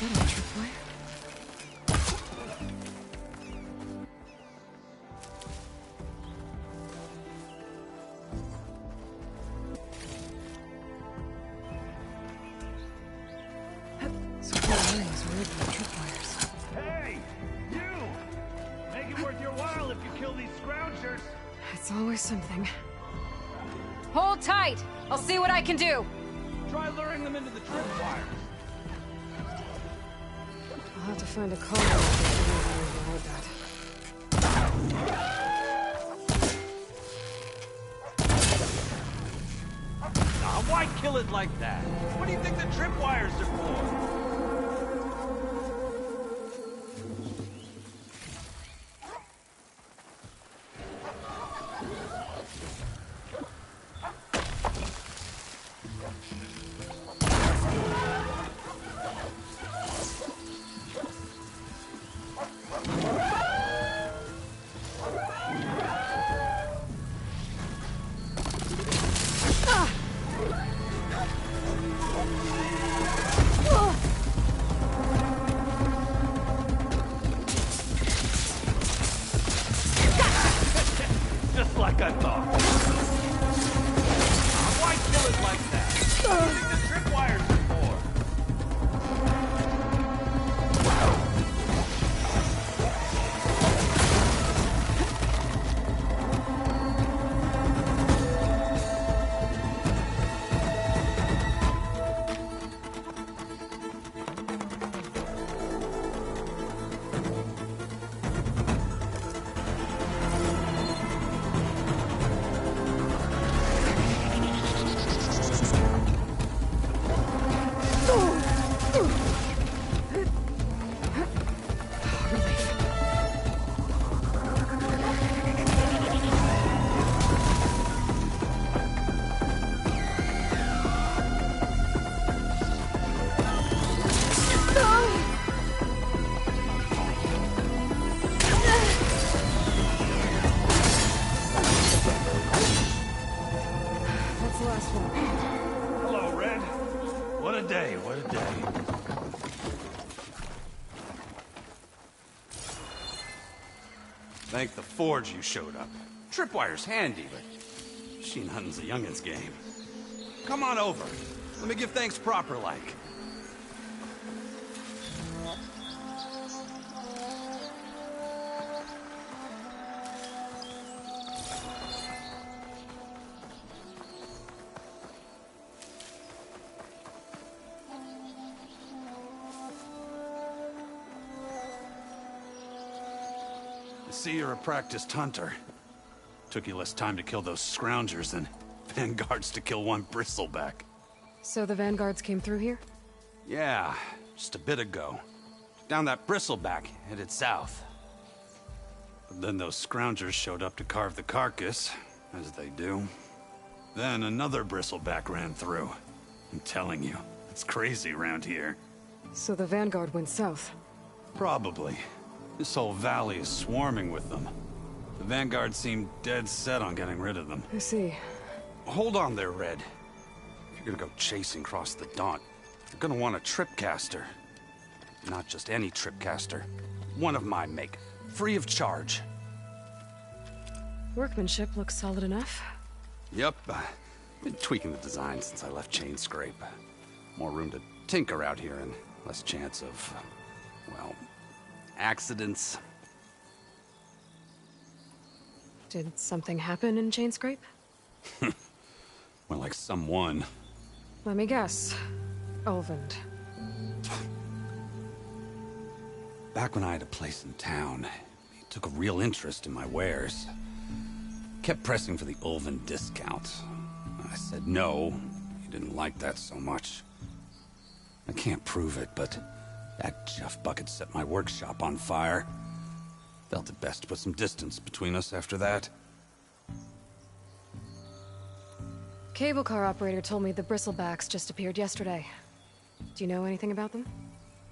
that a tripwire? So that is weird with tripwires. Hey! You! Make it worth your while if you kill these scroungers! It's always something. Hold tight! I'll see what I can do! Try luring them into the tripwires. I'll have to find a car to ride that. Why kill it like that? What do you think the tripwires are for? Just like I thought. Why kill it like that? What do you think the tripwires are for? That's the last one. Hello, Red. What a day, what a day. Thank the Forge you showed up. Tripwire's handy, but machine hunting's a youngin's game. Come on over. Let me give thanks proper like. I see you're a practiced hunter. Took you less time to kill those scroungers than vanguards to kill one bristleback. So the vanguards came through here? Yeah, just a bit ago. Down that bristleback, headed south. But then those scroungers showed up to carve the carcass, as they do. Then another bristleback ran through. I'm telling you, it's crazy around here. So the vanguard went south. Probably. This whole valley is swarming with them. The vanguard seemed dead set on getting rid of them. I see. Hold on there, Red. If you're gonna go chasing across the Daunt, you're gonna want a tripcaster. Not just any tripcaster. One of my make. Free of charge. Workmanship looks solid enough. Yep. Been tweaking the design since I left Chain Scrape. More room to tinker out here and less chance of, well, accidents. Did something happen in Chainscrape? Well, like someone. Let me guess. Ulvund. Back when I had a place in town, he took a real interest in my wares. Kept pressing for the Ulvund discount. I said no. He didn't like that so much. I can't prove it, but that Jeff Bucket set my workshop on fire. Felt it best to put some distance between us after that. Cable car operator told me the bristlebacks just appeared yesterday. Do you know anything about them?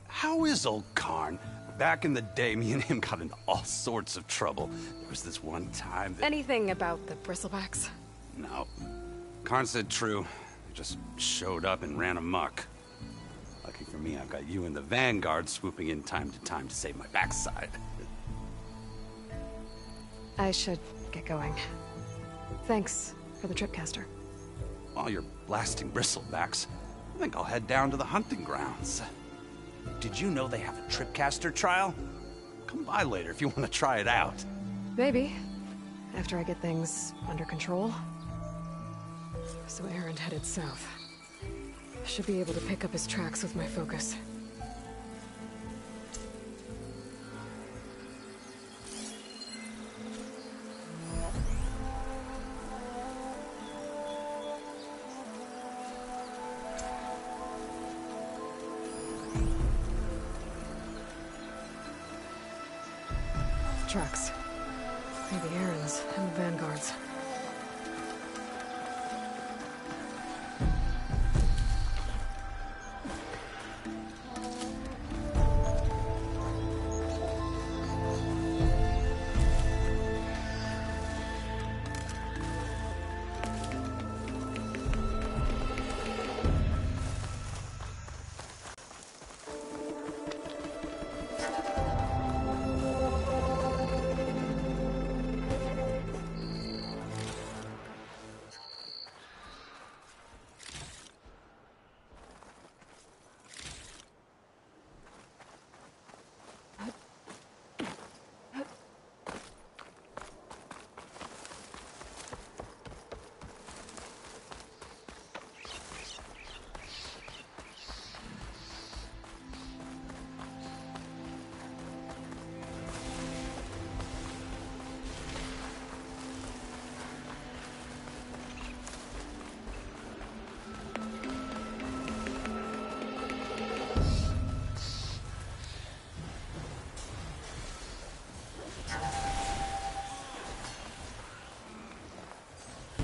How is old Karn? Back in the day, me and him got into all sorts of trouble. There was this one time that... Anything about the bristlebacks? No. Karn said true. They just showed up and ran amok. Lucky for me, I've got you and the Vanguard swooping in time to save my backside. I should get going. Thanks for the tripcaster. While you're blasting bristlebacks, I think I'll head down to the hunting grounds. Did you know they have a tripcaster trial? Come by later if you want to try it out. Maybe. After I get things under control. So Erend headed south. Should be able to pick up his tracks with my focus. Tracks. Maybe Erend's and the Vanguard's.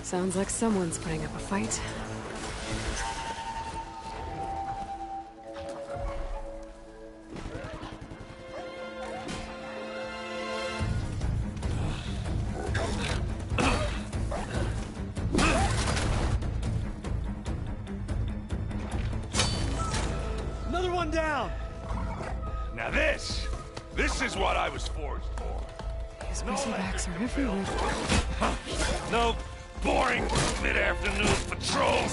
Sounds like someone's putting up a fight. Another one down! Now this is what I was forged for. His bristlebacks are everywhere. No boring mid-afternoon patrols.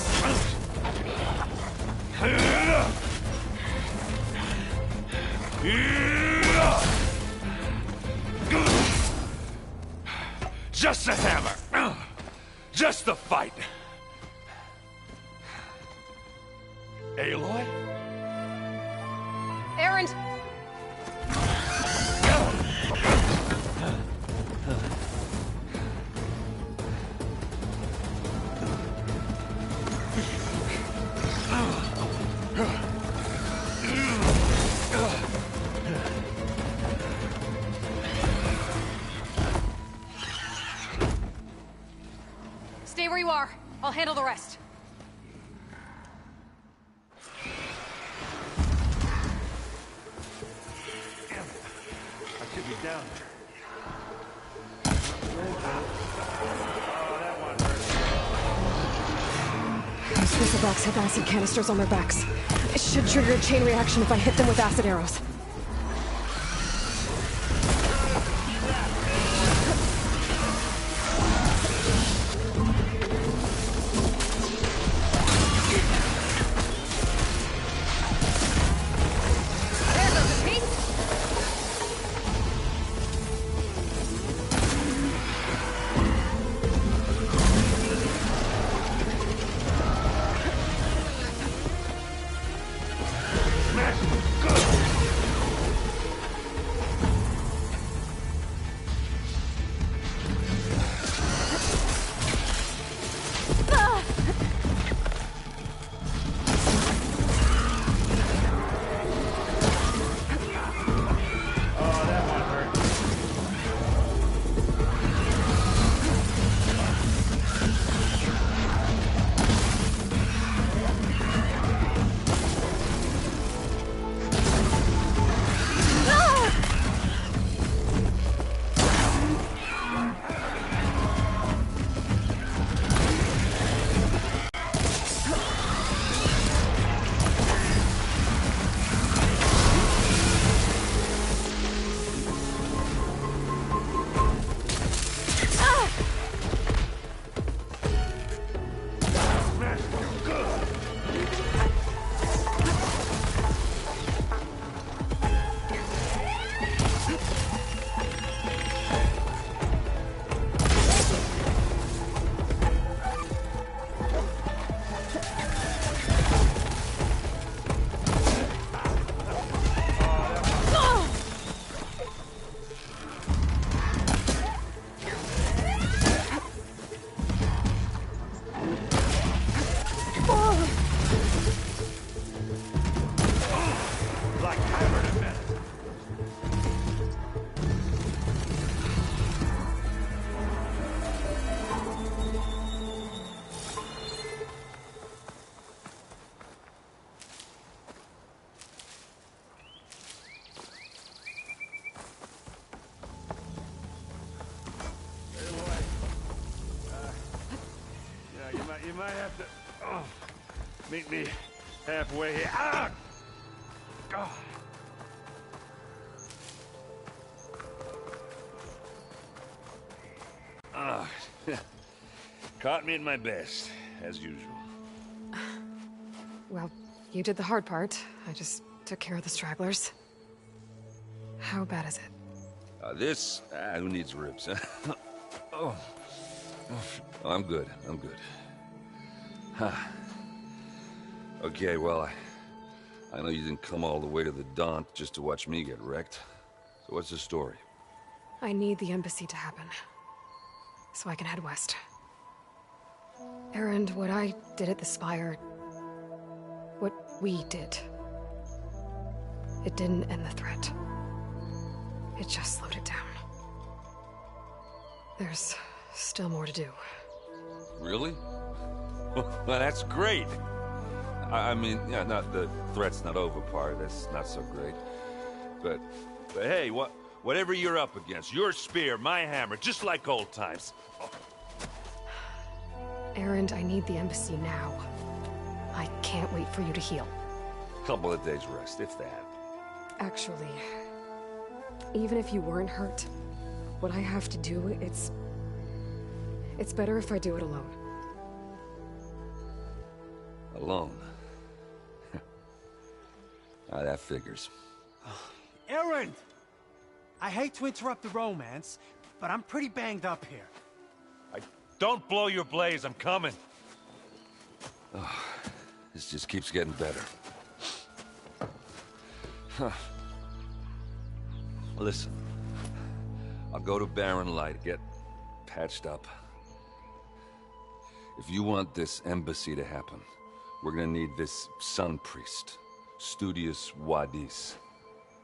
Just a hammer. Just the fight. Aloy? Erend! Stay where you are. I'll handle the rest. I should be down there. Those bristlebacks have acid canisters on their backs. It should trigger a chain reaction if I hit them with acid arrows. There goes a piece! Good. might have to meet me halfway here. Ah! Oh. Ah. Caught me at my best, as usual. Well, you did the hard part. I just took care of the stragglers. How bad is it? Who needs ribs, huh? Oh. Oh, I'm good. I'm good. Huh. Okay, well, I know you didn't come all the way to the Daunt just to watch me get wrecked. So what's the story? I need the embassy to happen, so I can head west. Erend, what I did at the Spire... what we did... it didn't end the threat. It just slowed it down. There's still more to do. Really? Well, that's great. I mean, yeah, not the threat's not over part. That's not so great. But hey, whatever you're up against, your spear, my hammer, just like old times. Oh. Erend, I need the embassy now. I can't wait for you to heal. Couple of days rest, if that. Actually, even if you weren't hurt, what I have to do, it's better if I do it alone. Alone? That figures. Erend! I hate to interrupt the romance, but I'm pretty banged up here. Don't blow your blaze, I'm coming. Oh, this just keeps getting better. Huh. Listen, I'll go to Barren Light, get patched up. If you want this embassy to happen, we're gonna need this Sun Priest, Studius Wadis.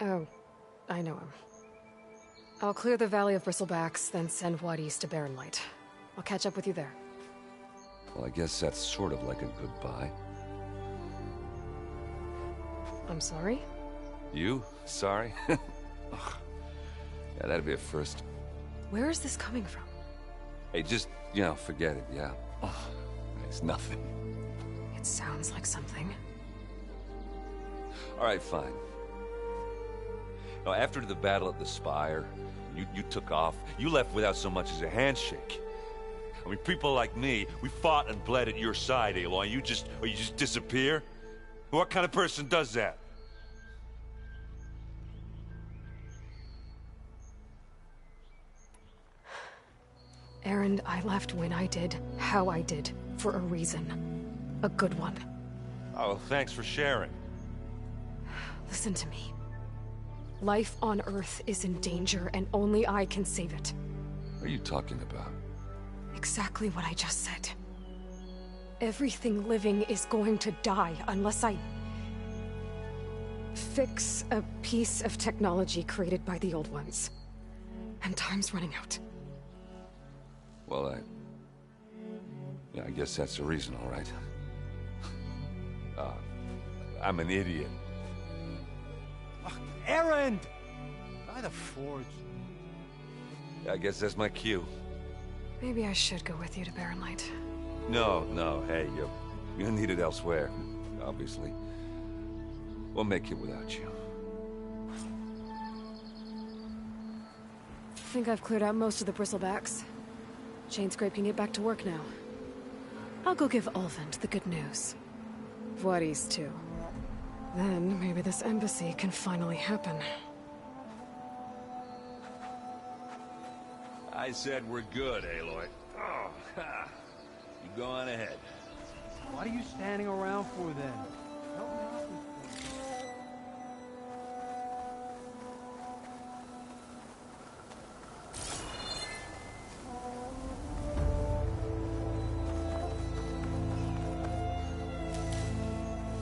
Oh, I know him. I'll clear the Valley of Bristlebacks, then send Wadis to Barren Light. I'll catch up with you there. Well, I guess that's sort of like a goodbye. I'm sorry? You? Sorry? Ugh. Yeah, that'd be a first. Where is this coming from? Hey, just, forget it, yeah. Ugh. It's nothing. It sounds like something. All right, fine. Now, after the battle at the Spire, you took off. You left without so much as a handshake. I mean, people like me, we fought and bled at your side, Aloy. You just disappear? What kind of person does that? Erend, I left when I did, how I did, for a reason. A good one. Oh, thanks for sharing. Listen to me. Life on Earth is in danger, and only I can save it. What are you talking about? Exactly what I just said. Everything living is going to die unless I... fix a piece of technology created by the Old Ones. And time's running out. Well, I guess that's the reason, all right. I'm an idiot. Erend! By the Forge. I guess that's my cue. Maybe I should go with you to Barren Light. No, hey, you're needed elsewhere, obviously. We'll make it without you. I think I've cleared out most of the Bristlebacks. Chainscrape can get back to work now. I'll go give Ulvund the good news. Wadis, too. Then, maybe this embassy can finally happen. I said we're good, Aloy. Oh, ha. You go on ahead. What are you standing around for then? Help me out with this.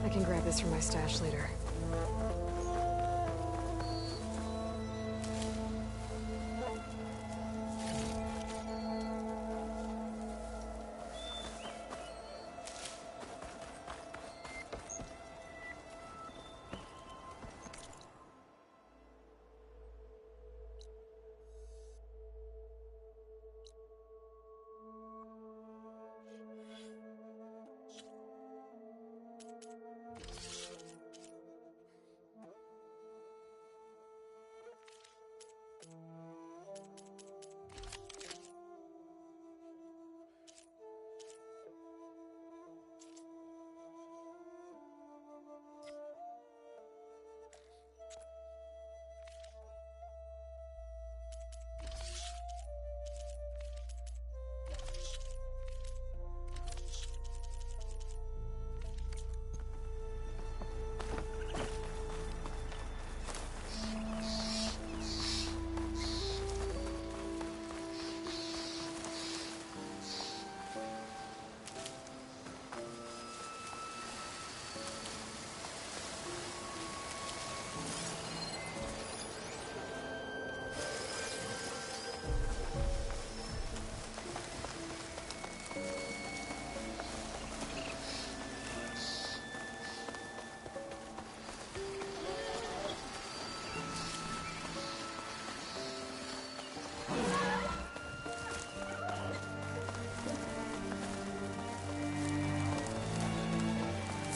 I can grab this from my stash later.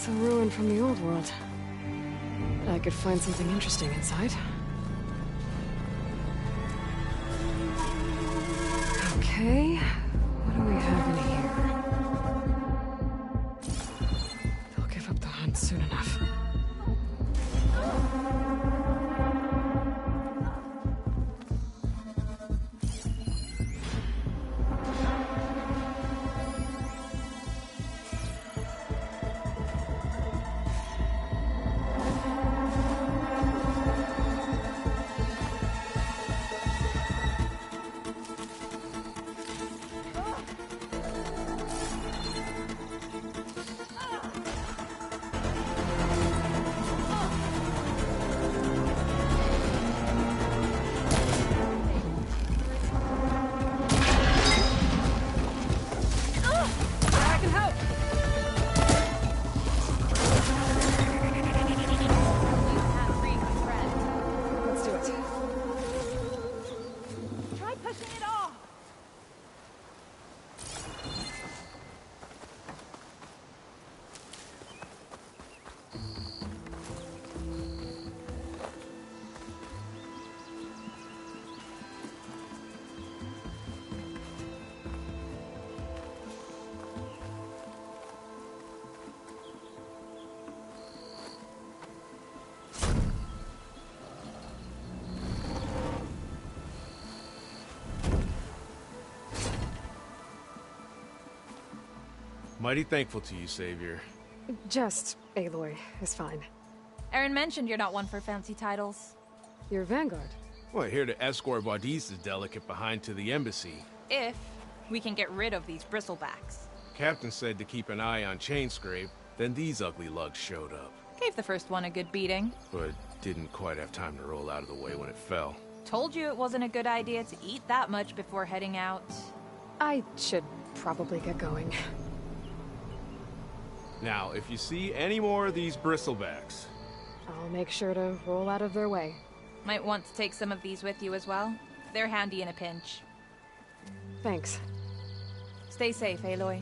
It's a ruin from the old world. But I could find something interesting inside. Okay, what do we have in here? They'll give up the hunt soon enough. Mighty thankful to you, Savior. Just Aloy is fine. Aaron mentioned you're not one for fancy titles. You're Vanguard. Well, here to escort Wadis's delicate behind to the embassy. If we can get rid of these bristlebacks. Captain said to keep an eye on Chainscrape, then these ugly lugs showed up. Gave the first one a good beating. But didn't quite have time to roll out of the way when it fell. Told you it wasn't a good idea to eat that much before heading out. I should probably get going. Now, if you see any more of these bristlebacks... I'll make sure to roll out of their way. Might want to take some of these with you as well. They're handy in a pinch. Thanks. Stay safe, Aloy.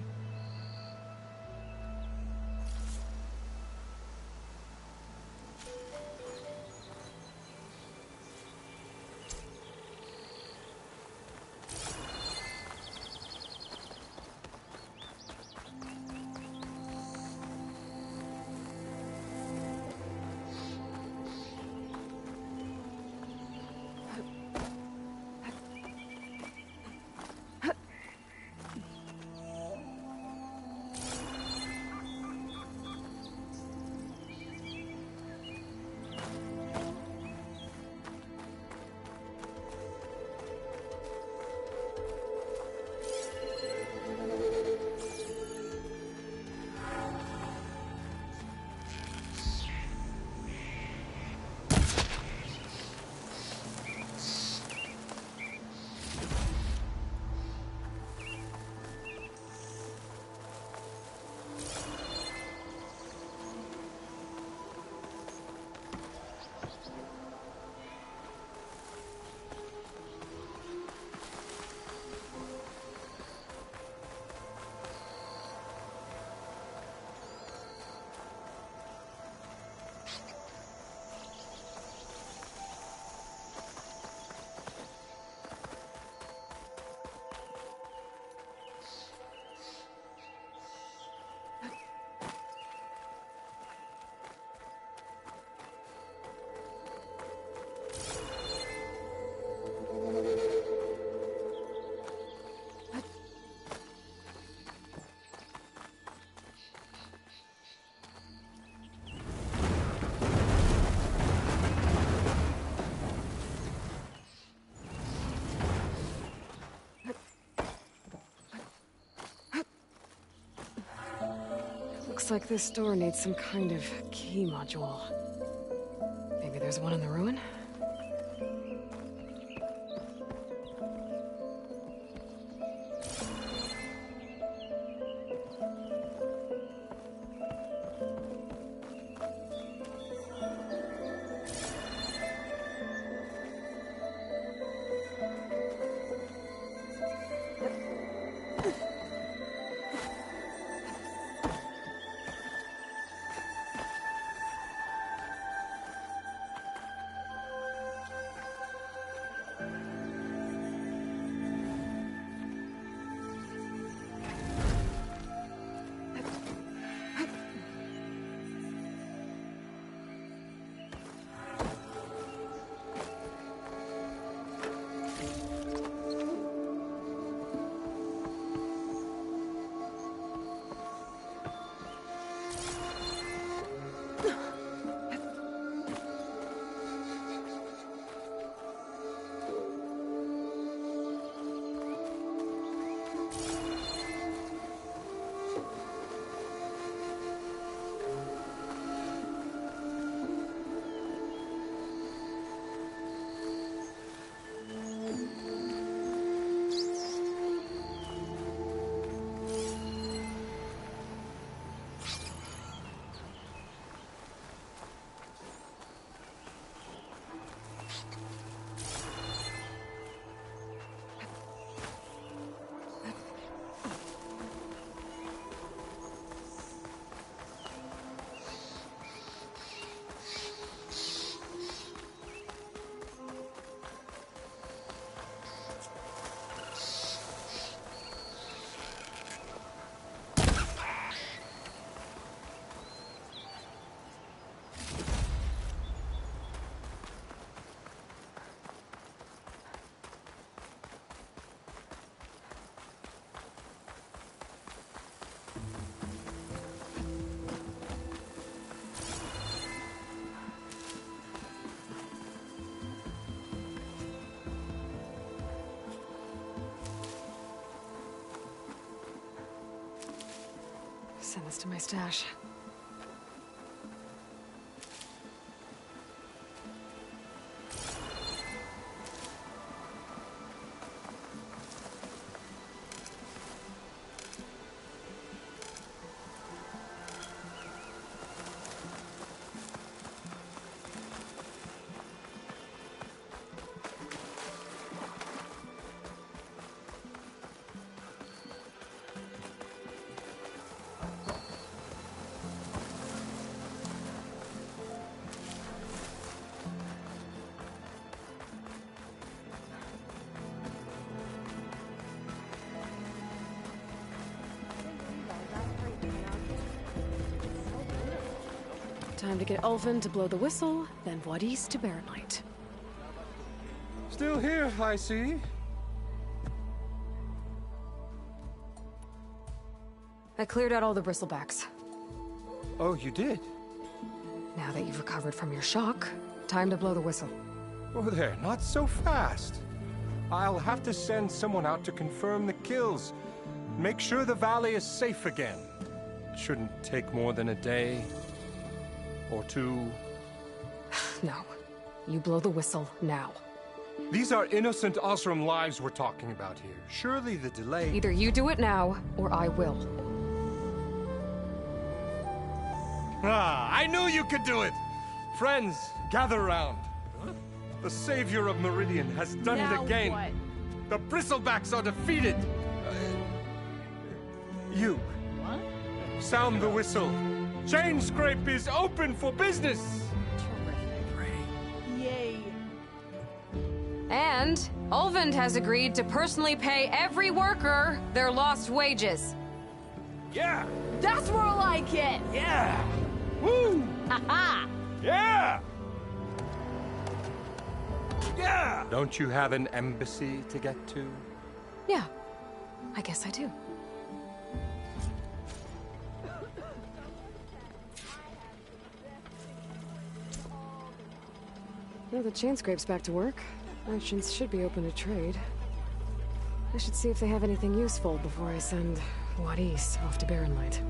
Looks like this door needs some kind of key module. Maybe there's one in the ruin? Send this to my stash. Time to get Ulvin to blow the whistle, then Wadis to Barren Light. Still here, I see. I cleared out all the bristlebacks. Oh, you did? Now that you've recovered from your shock, time to blow the whistle. Oh, there, not so fast. I'll have to send someone out to confirm the kills. Make sure the valley is safe again. It shouldn't take more than a day. Or two. No. You blow the whistle now. These are innocent Osram lives we're talking about here. Surely the delay... Either you do it now, or I will. Ah, I knew you could do it! Friends, gather round. The savior of Meridian has done it again. What? The Bristlebacks are defeated. You. What? Sound the whistle. Chainscrape is open for business! Yay. And Ulvund has agreed to personally pay every worker their lost wages. Yeah! That's more like it! Yeah! Woo! Haha! Yeah! Yeah! Don't you have an embassy to get to? Yeah, I guess I do. Now the Chainscrape's back to work. Merchants should be open to trade. I should see if they have anything useful before I send Wadis off to Barren Light.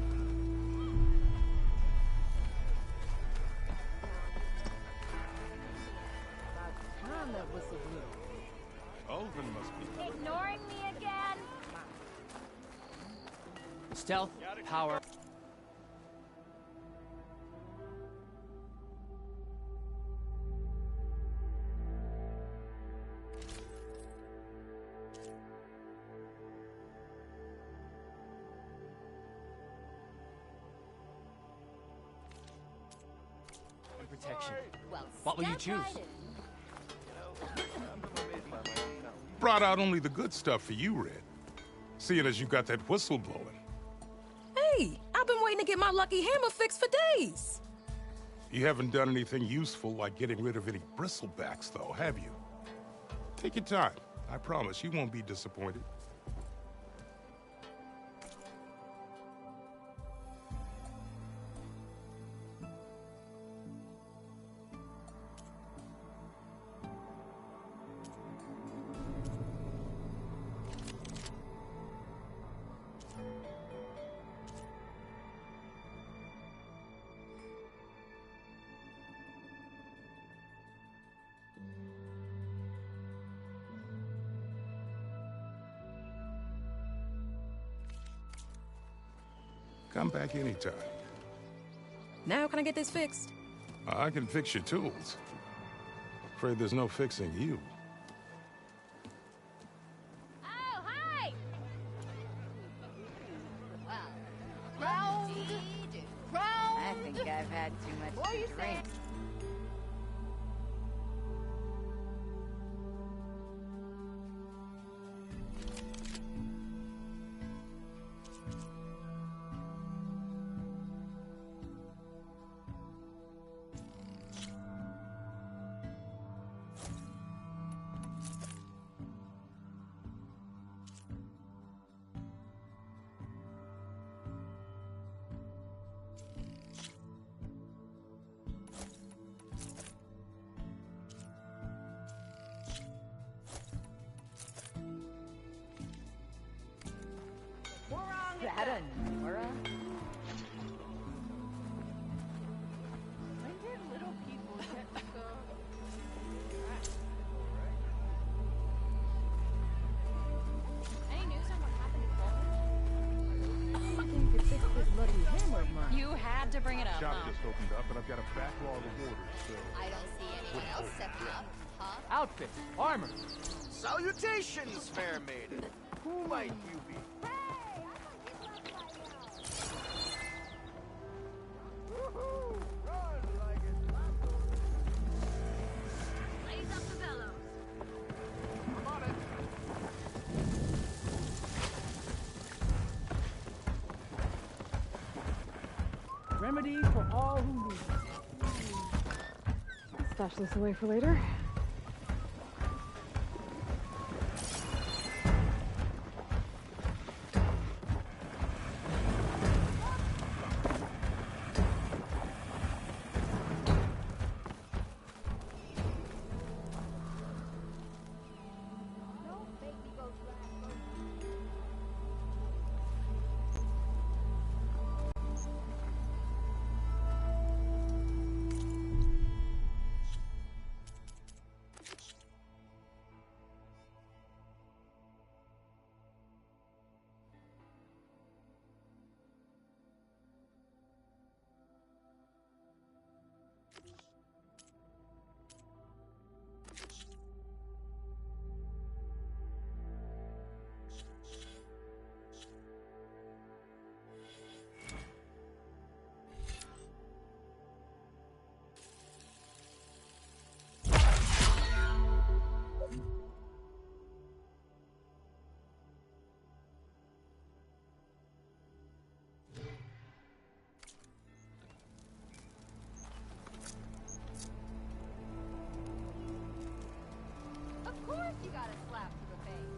Ulvin must be Ignoring me again? Stealth, power. Protection. Well, What will you choose? Brought out only the good stuff for you, Red. Seeing as you got that whistle blowing. Hey, I've been waiting to get my lucky hammer fixed for days. You haven't done anything useful like getting rid of any bristlebacks, though, have you? Take your time. I promise you won't be disappointed. Come back anytime. Now can I get this fixed? I can fix your tools. Afraid there's no fixing you. Oh, hi! Well, I think I've had too much to drink. had to bring it up, Shop huh? just opened up, and I've got a backlog of orders, so... I don't see anyone else stepping up, huh? Outfit, armor. Salutations, fair maiden. Who might you be? Raise up the bellows. I'm on it. Remedy for all who need it. Stash this away for later. Of course you got a slap to the face.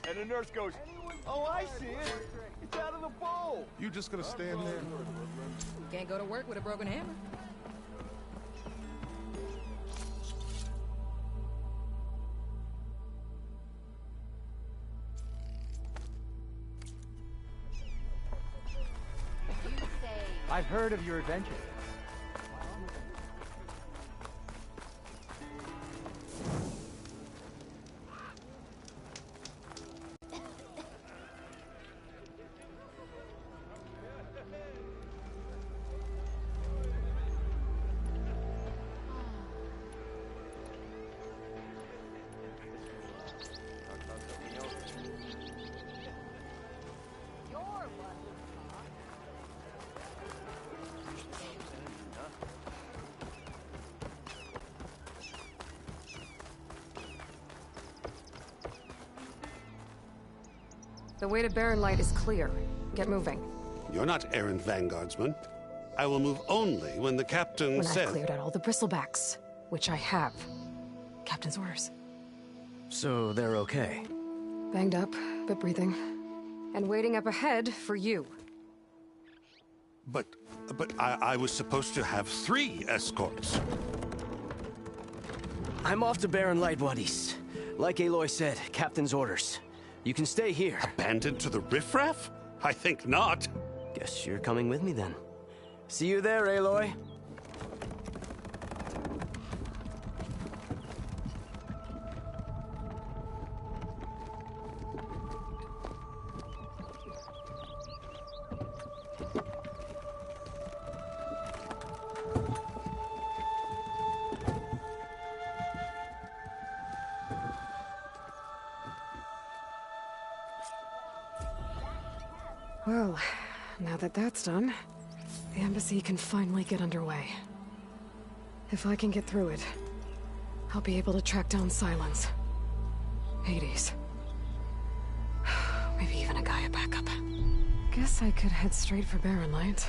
And the nurse goes, oh, I see it. It's out of the bowl. You just gonna stand there? Can't go to work with a broken hammer. I've heard of your adventure. The way to Barren Light is clear. Get moving. You're not errant vanguardsman. I will move only when the captain When says... I've cleared out all the bristlebacks, which I have. Captain's orders. So they're okay? Banged up, but breathing. And waiting up ahead for you. But I was supposed to have 3 escorts. I'm off to Barren Light, buddies. Like Aloy said, Captain's orders. You can stay here. Abandoned to the riffraff? I think not. Guess you're coming with me then. See you there, Aloy. Well, now that that's done, the embassy can finally get underway. If I can get through it, I'll be able to track down Silence, Hades, maybe even a Gaia backup. Guess I could head straight for Barren Light.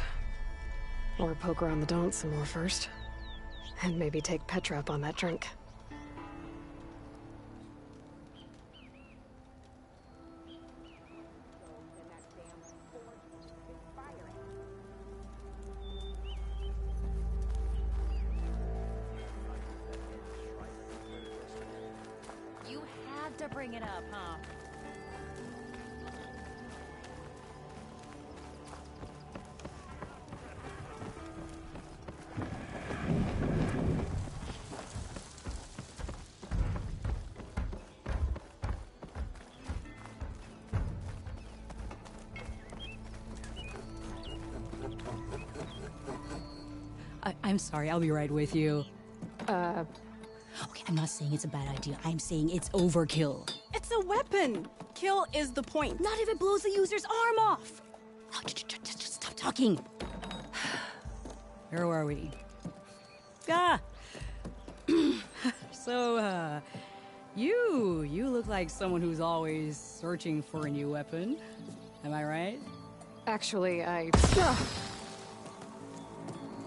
Or poke around the Daunt some more first. And maybe take Petra up on that drink. You had to bring it up, huh? I'm sorry, I'll be right with you. Okay, I'm not saying it's a bad idea. I'm saying it's overkill. It's a weapon. Kill is the point. Not if it blows the user's arm off. Oh, just stop talking. Where are we? So, you look like someone who's always searching for a new weapon. Am I right? Actually,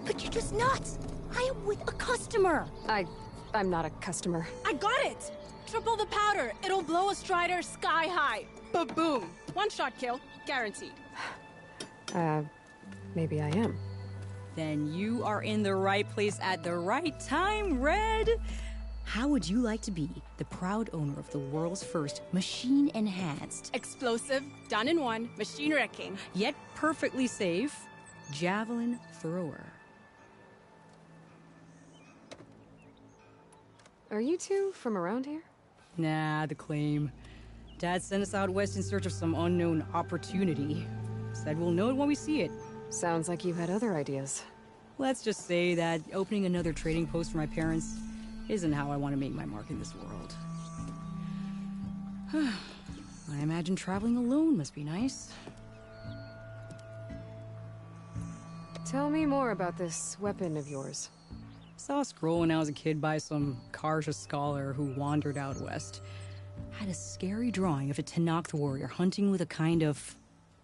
But you're just nuts. I am with a customer. I'm not a customer. I got it. Triple the powder. It'll blow a Strider sky high. Ba-boom. One-shot kill. Guaranteed. Maybe I am. Then you are in the right place at the right time, Red. How would you like to be the proud owner of the world's first machine-enhanced, explosive, done in one, machine wrecking, yet perfectly safe, javelin thrower? Are you two from around here? Nah, the claim. Dad sent us out west in search of some unknown opportunity. Said we'll know it when we see it. Sounds like you had other ideas. Let's just say that opening another trading post for my parents isn't how I want to make my mark in this world. I imagine traveling alone must be nice. Tell me more about this weapon of yours. Saw a scroll when I was a kid by some Karja scholar who wandered out west. Had a scary drawing of a Tenakth warrior hunting with a kind of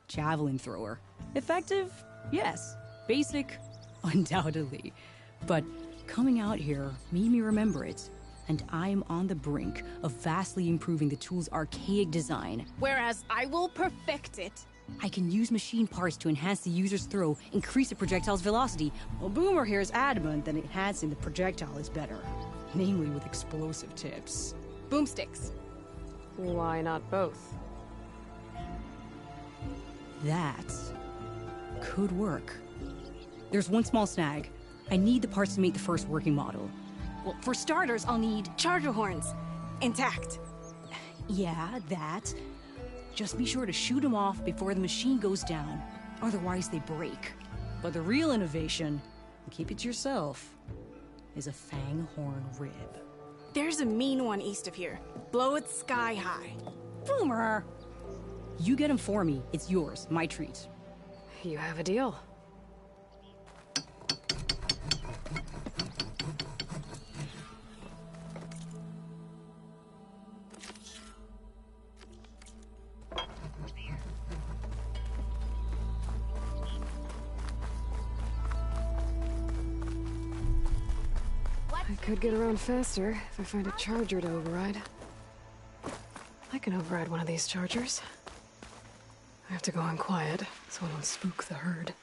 javelin thrower. Effective? Yes. Basic? Undoubtedly. But coming out here made me remember it, and I'm on the brink of vastly improving the tool's archaic design. Whereas I will perfect it. I can use machine parts to enhance the user's throw, increase the projectile's velocity. Well, Boomer here is adamant that enhancing the projectile is better, namely with explosive tips. Boomsticks. Why not both? That could work. There's one small snag. I need the parts to make the first working model. Well, for starters, I'll need charger horns. Intact. Yeah, that. Just be sure to shoot them off before the machine goes down. Otherwise, they break. But the real innovation, and keep it to yourself, is a Fanghorn rib. There's a mean one east of here. Blow it sky high. Boomer! You get him for me. It's yours. My treat. You have a deal. I could get around faster if I find a charger to override. I can override one of these chargers. I have to go on quiet, so I don't spook the herd.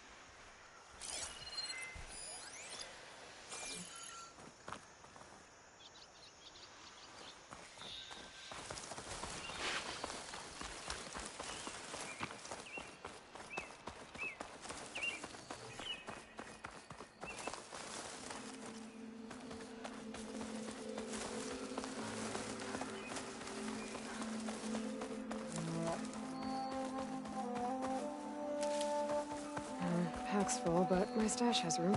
Looks full, but my stash has room.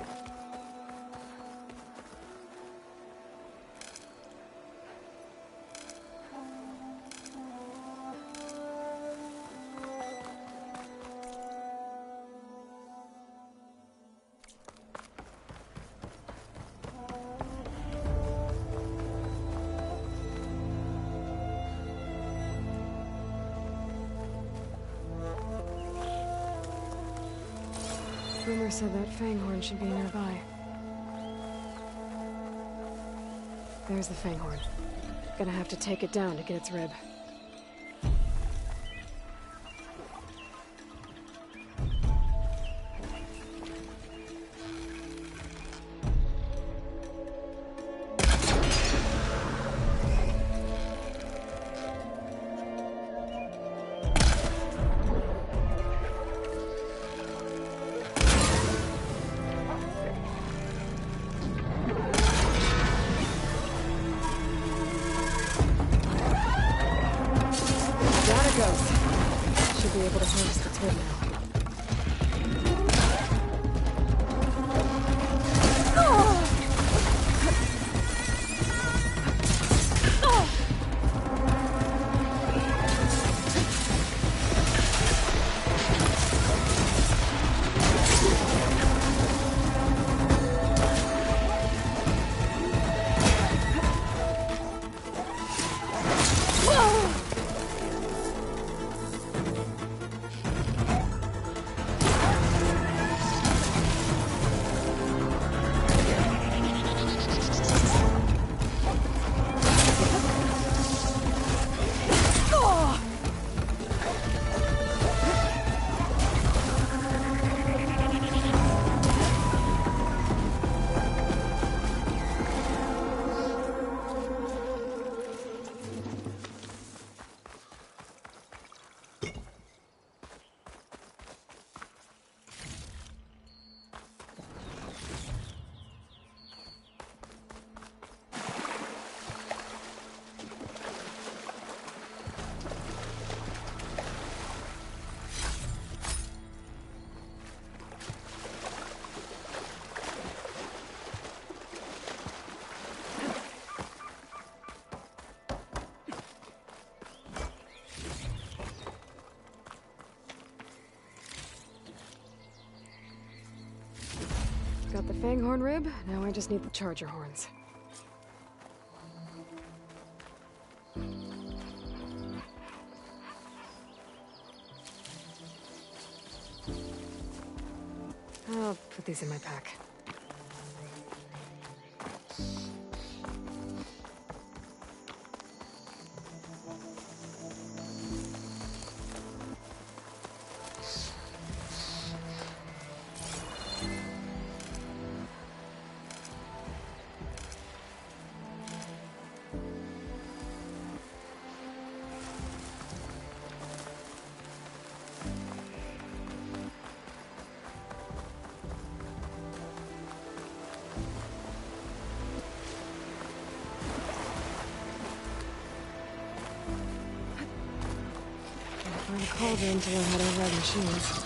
Rumor said that Fanghorn should be nearby. There's the Fanghorn. Gonna have to take it down to get its rib. Should be able to harvest its rib now. Got the Fanghorn rib, now I just need the Charger horns. I'll put these in my pack. Find a cauldron to learn how to ride machines.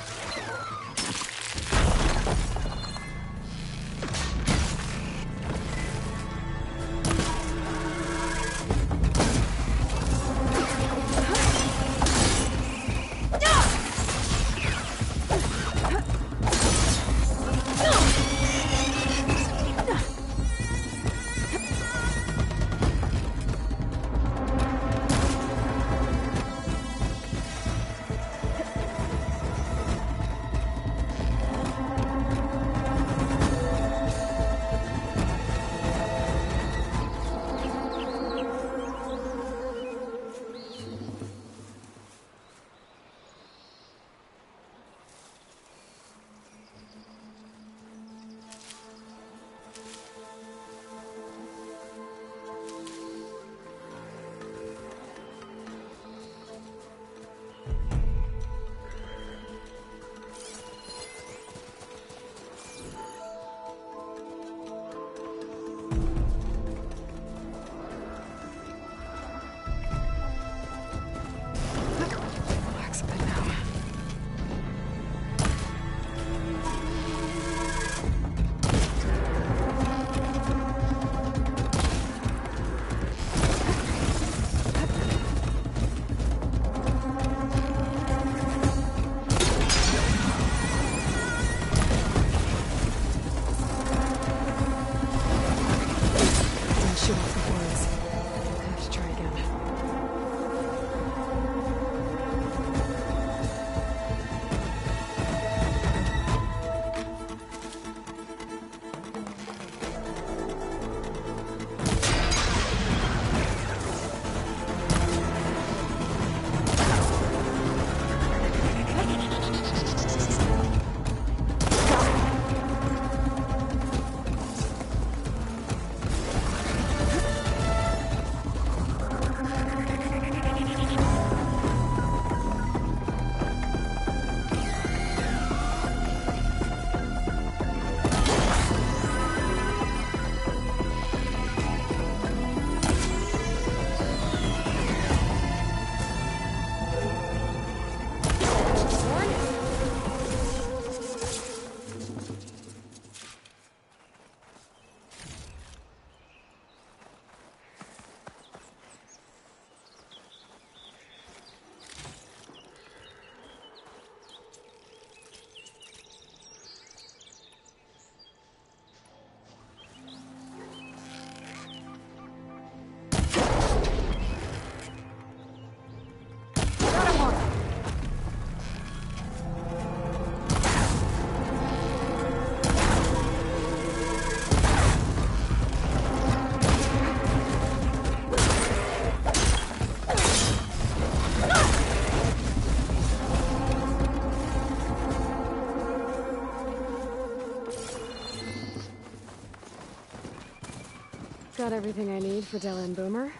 Got everything I need for Della and Boomer.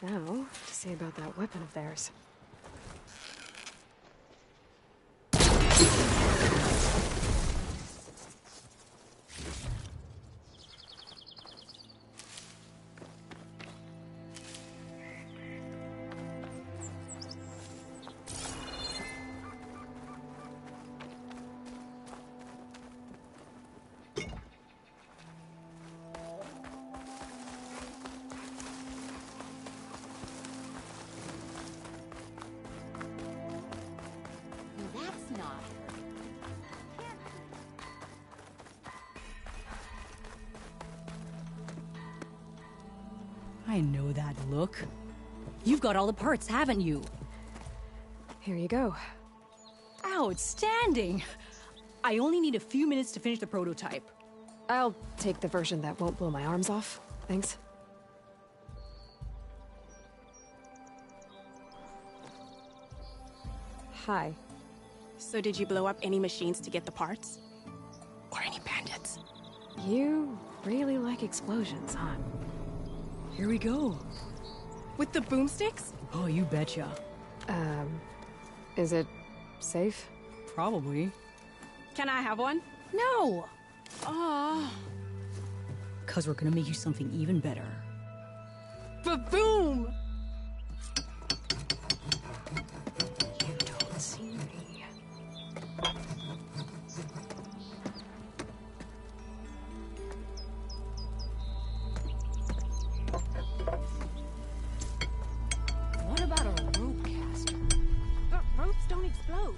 Now, to see about that weapon of theirs. That's not. I know that look. You've got all the parts, haven't you? Here you go. Outstanding! I only need a few minutes to finish the prototype. I'll take the version that won't blow my arms off. Thanks. Hi. So did you blow up any machines to get the parts? Or any bandits? You really like explosions, huh? Here we go. With the boomsticks? Oh, you betcha. Is it safe? Probably. Can I have one? No! Aw. 'Cause we're gonna make you something even better. Ba-boom! You don't see me. What about a rope caster? But ropes don't explode.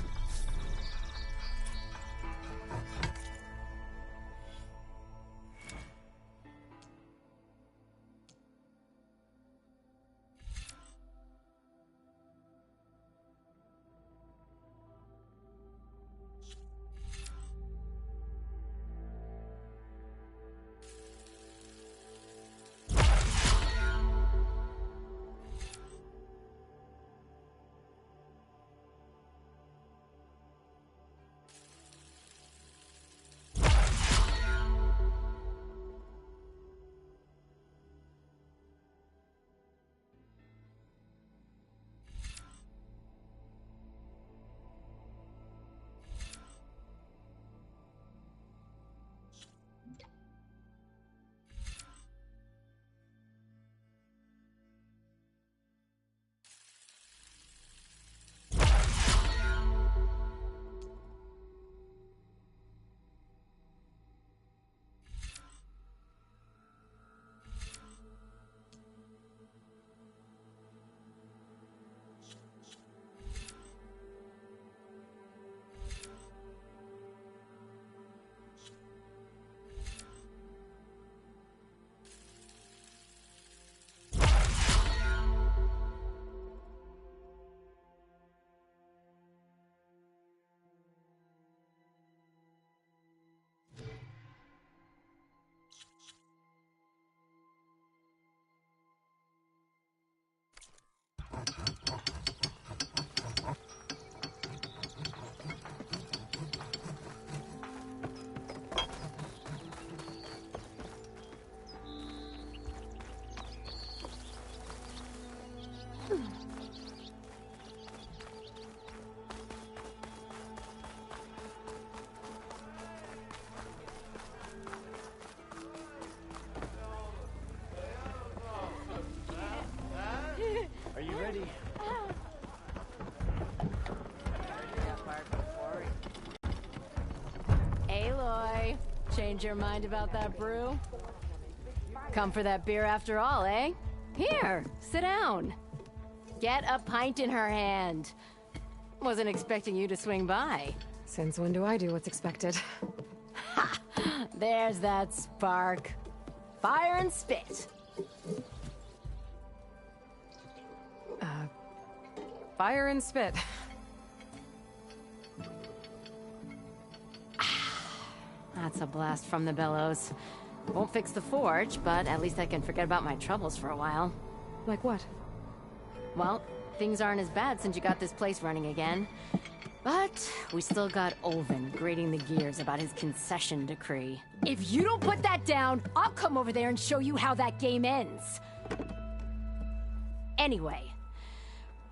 Are you ready? Aloy, change your mind about that brew? Come for that beer after all, eh? Here, sit down. Get a pint in her hand. Wasn't expecting you to swing by. Since when do I do what's expected? Ha! There's that spark. Fire and spit. Fire and spit. That's a blast from the bellows. Won't fix the forge, but at least I can forget about my troubles for a while. Like what? Well, things aren't as bad since you got this place running again. But we still got Olvin grating the gears about his concession decree. If you don't put that down, I'll come over there and show you how that game ends. Anyway,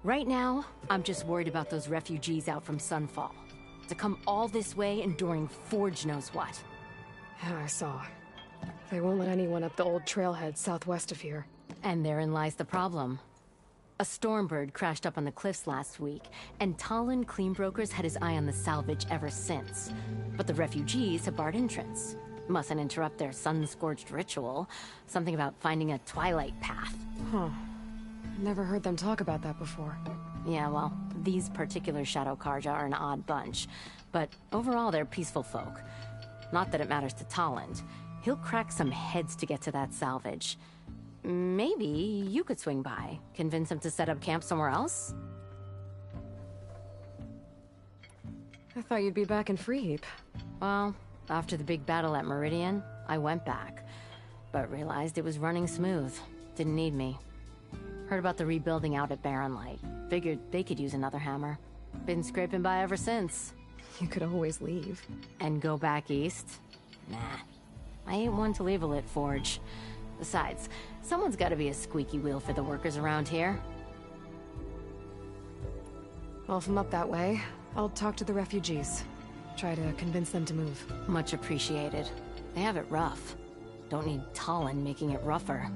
right now, I'm just worried about those refugees out from Sunfall. To come all this way enduring Forge knows what. Yeah, I saw. They won't let anyone up the old trailhead southwest of here. And therein lies the problem. A Stormbird crashed up on the cliffs last week, and Talon Cleanbrokers had his eye on the salvage ever since. But the refugees have barred entrance. Mustn't interrupt their sun-scorched ritual. Something about finding a twilight path. Huh. Never heard them talk about that before. Yeah, well, these particular Shadow Karja are an odd bunch. But overall, they're peaceful folk. Not that it matters to Talon. He'll crack some heads to get to that salvage. Maybe you could swing by, convince him to set up camp somewhere else? I thought you'd be back in Freeheap. Well, after the big battle at Meridian, I went back. But realized it was running smooth. Didn't need me. Heard about the rebuilding out at Barren Light. Figured they could use another hammer. Been scraping by ever since. You could always leave. And go back east? Nah. I ain't one to leave a lit forge. Besides, someone's gotta be a squeaky wheel for the workers around here. Well, if I'm up that way, I'll talk to the refugees. Try to convince them to move. Much appreciated. They have it rough. Don't need Talon making it rougher.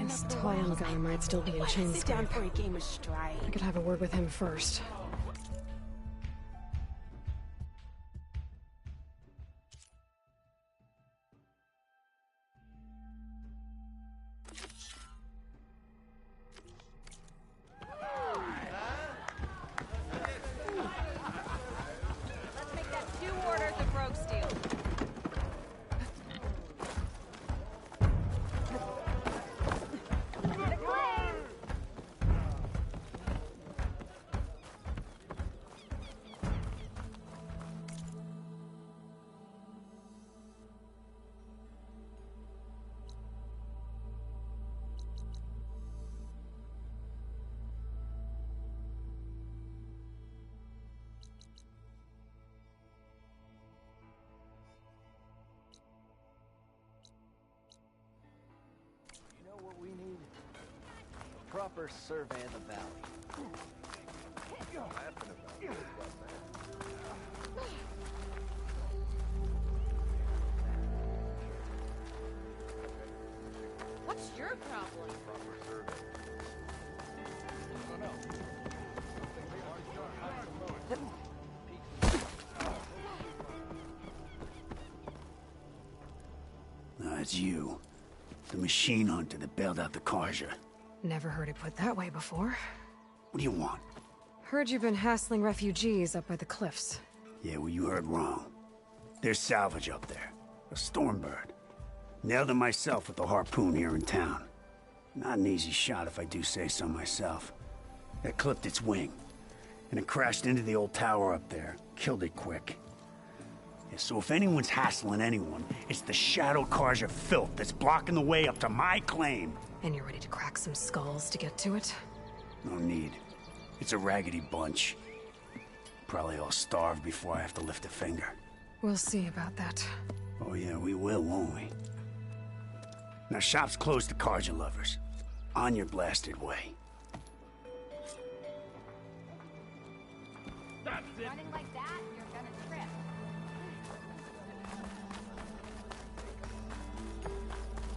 This Talon guy might still be in Chainscrape. Sit down for a game of Stride. I could have a word with him first. Let's make that 2 orders of rogue steel. You know what we need? A proper survey of the valley. What's your problem? It's you. The machine hunter that bailed out the Karja. Never heard it put that way before. What do you want? Heard you've been hassling refugees up by the cliffs. Yeah, well, you heard wrong. There's salvage up there. A Stormbird. Nailed it myself with the harpoon here in town. Not an easy shot if I do say so myself. That clipped its wing. And it crashed into the old tower up there. Killed it quick. Yeah, so if anyone's hassling anyone, it's the Shadow Karja filth that's blocking the way up to my claim. And you're ready to crack some skulls to get to it? No need. It's a raggedy bunch. Probably all starved before I have to lift a finger. We'll see about that. Oh yeah, we will, won't we? Now shop's closed to Karja lovers. On your blasted way. Running like that, you're gonna trip.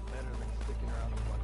Better than sticking around the blood.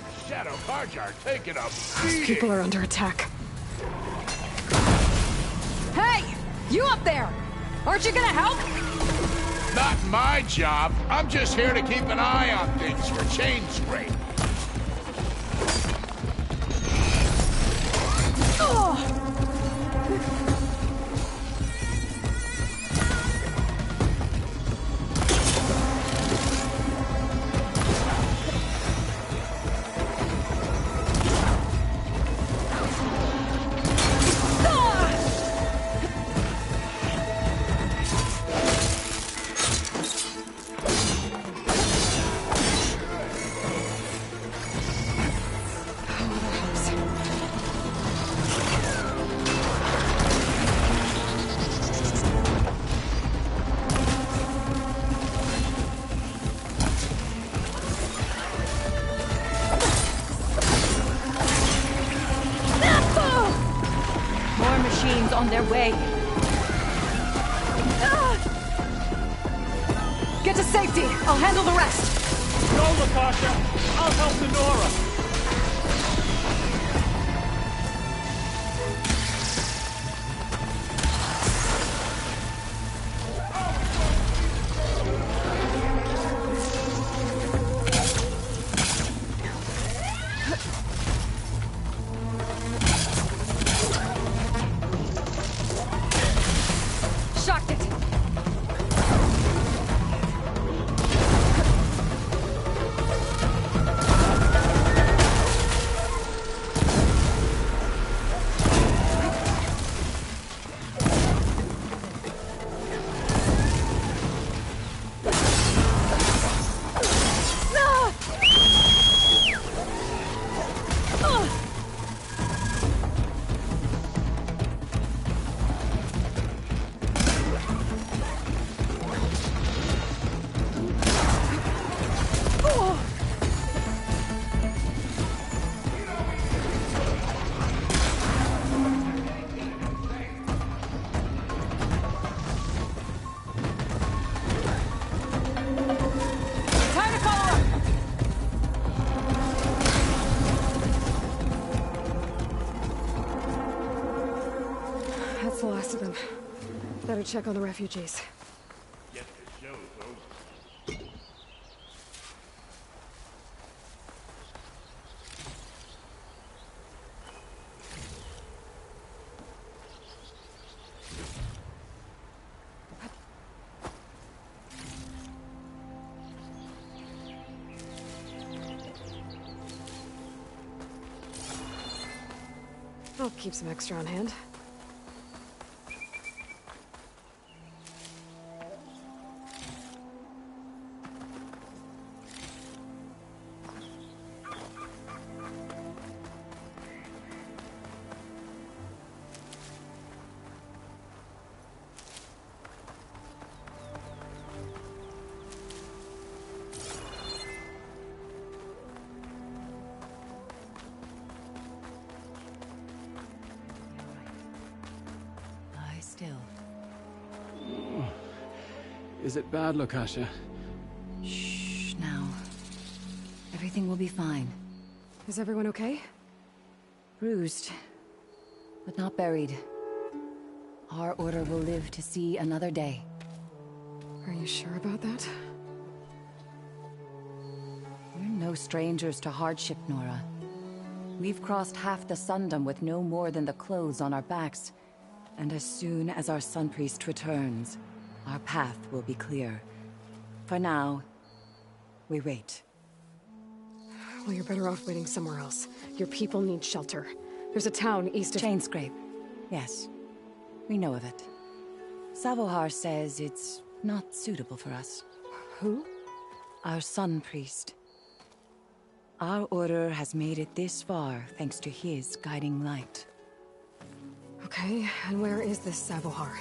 that Shadow Karjar taking a These beating. people are under attack. Hey! You up there! Aren't you gonna help? Not my job. I'm just here to keep an eye on things for Chainscrape. More machines on their way. Get to safety. I'll handle the rest. Go, Lakasha. I'll help the Nora. Shocked it. Time to follow up. That's the last of them. Better check on the refugees. Get the show, folks. I'll keep some extra on hand. Lie still. Is it bad, Lakasha? Shh, now. Everything will be fine. Is everyone okay? Bruised, but not buried. Our order will live to see another day. Are you sure about that? We're no strangers to hardship, Nora. We've crossed half the Sundom with no more than the clothes on our backs. And as soon as our Sun Priest returns, our path will be clear. For now, we wait. Well, you're better off waiting somewhere else. Your people need shelter. There's a town east of... Chainscrape. Yes. We know of it. Savohar says it's not suitable for us. Who? Our Sun Priest. Our order has made it this far thanks to his guiding light. Okay, and where is this Savohar?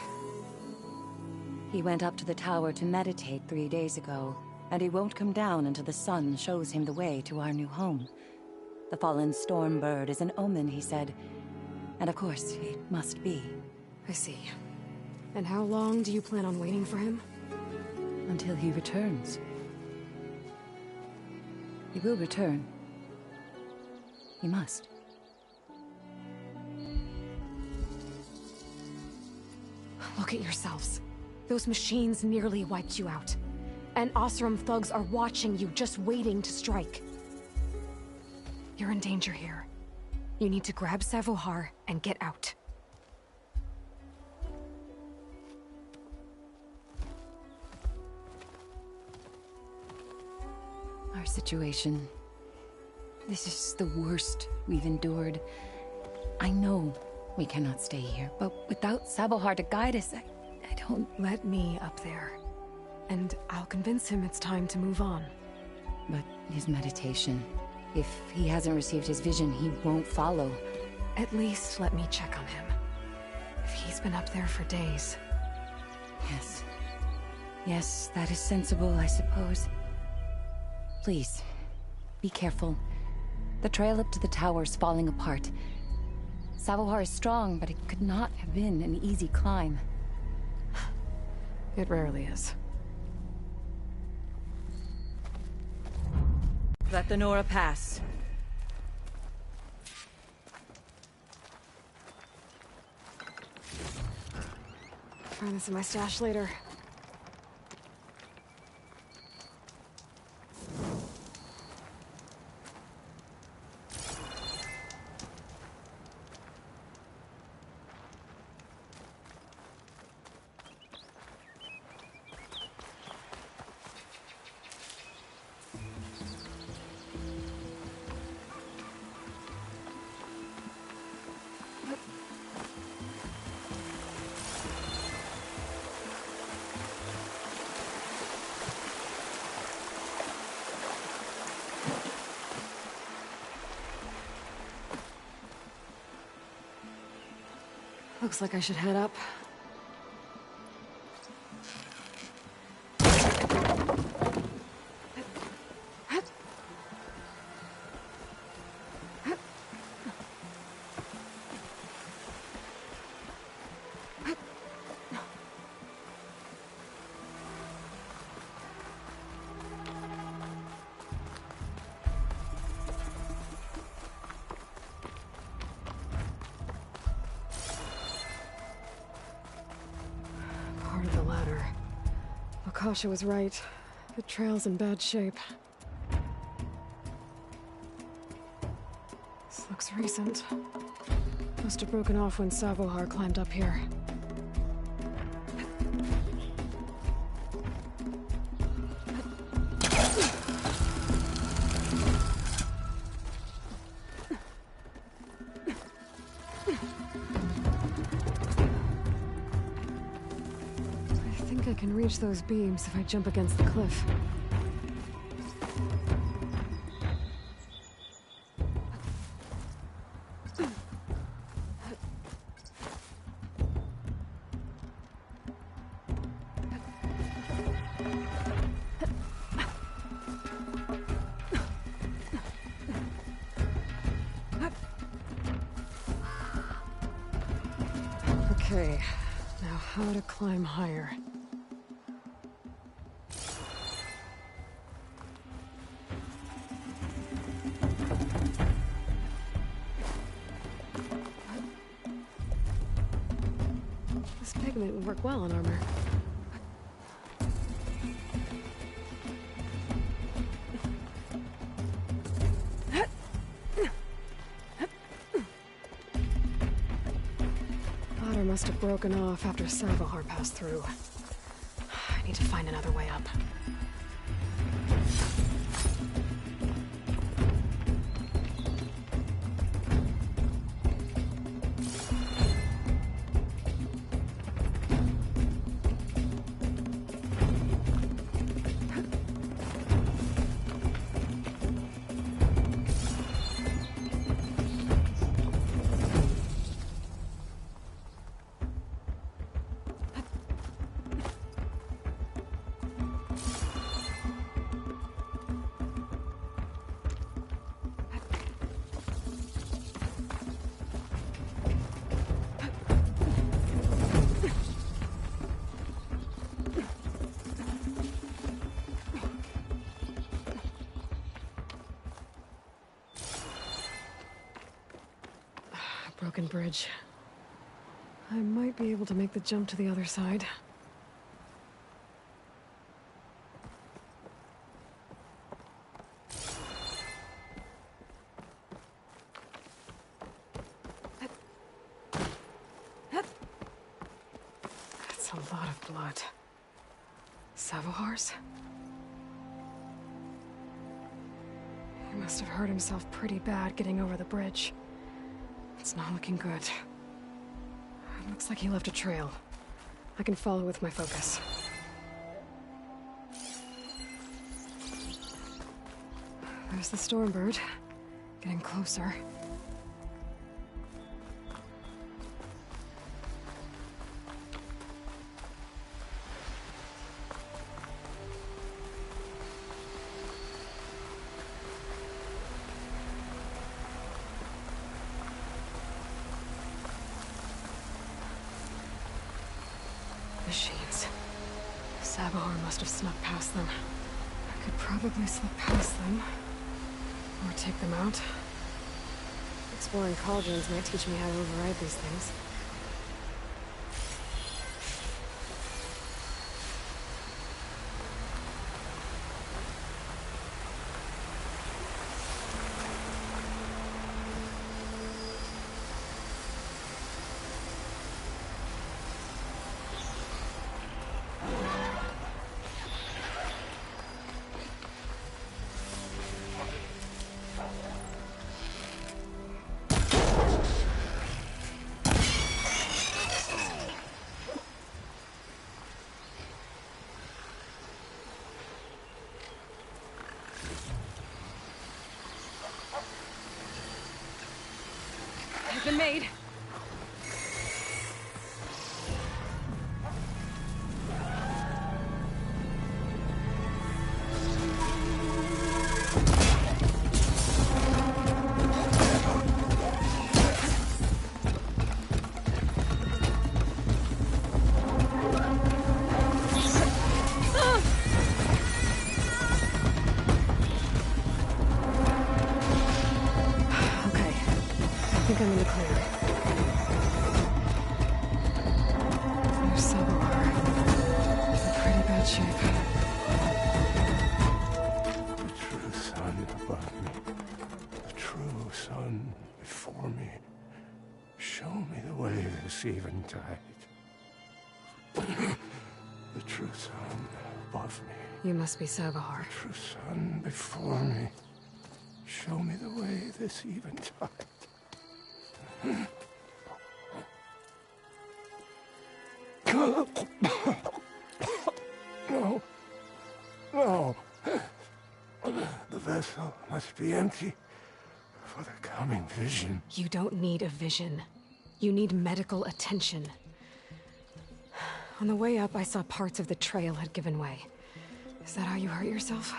He went up to the tower to meditate 3 days ago, and he won't come down until the sun shows him the way to our new home. The fallen Stormbird is an omen, he said. And of course, it must be. I see. And how long do you plan on waiting for him? Until he returns. He will return. You must. Look at yourselves. Those machines nearly wiped you out. And Oseram thugs are watching you, just waiting to strike. You're in danger here. You need to grab Savohar and get out. Our situation. This is the worst we've endured. I know we cannot stay here, but without Savohar to guide us, I don't... Let me up there. And I'll convince him it's time to move on. But his meditation... If he hasn't received his vision, he won't follow. At least let me check on him. If he's been up there for days. Yes. Yes, that is sensible, I suppose. Please, be careful. The trail up to the tower's falling apart. Savohar is strong, but it could not have been an easy climb. It rarely is. Let the Nora pass. Find this in my stash later. Looks like I should head up. Akasha was right. The trail's in bad shape. This looks recent. Must have broken off when Savohar climbed up here. I can reach those beams if I jump against the cliff. Okay, now how to climb higher. It would work well on armor. Ladder must have broken off after Savohar passed through. I need to find another way up. Broken bridge. I might be able to make the jump to the other side. That's a lot of blood. Savohars? He must have hurt himself pretty bad getting over the bridge. It's not looking good. It looks like he left a trail. I can follow with my focus. There's the Stormbird. Getting closer. Machines. Savohar must have snuck past them. I could probably slip past them. Or take them out. Exploring cauldrons might teach me how to override these things. Been made. I think I'm in the clear. There's Savohar. In pretty bad shape. The true sun above me. The true sun before me. Show me the way this eventide. The true sun above me. You must be Savohar. The true sun before me. Show me the way this eventide. No. No. The vessel must be empty for the coming vision. You don't need a vision. You need medical attention. On the way up, I saw parts of the trail had given way. Is that how you hurt yourself?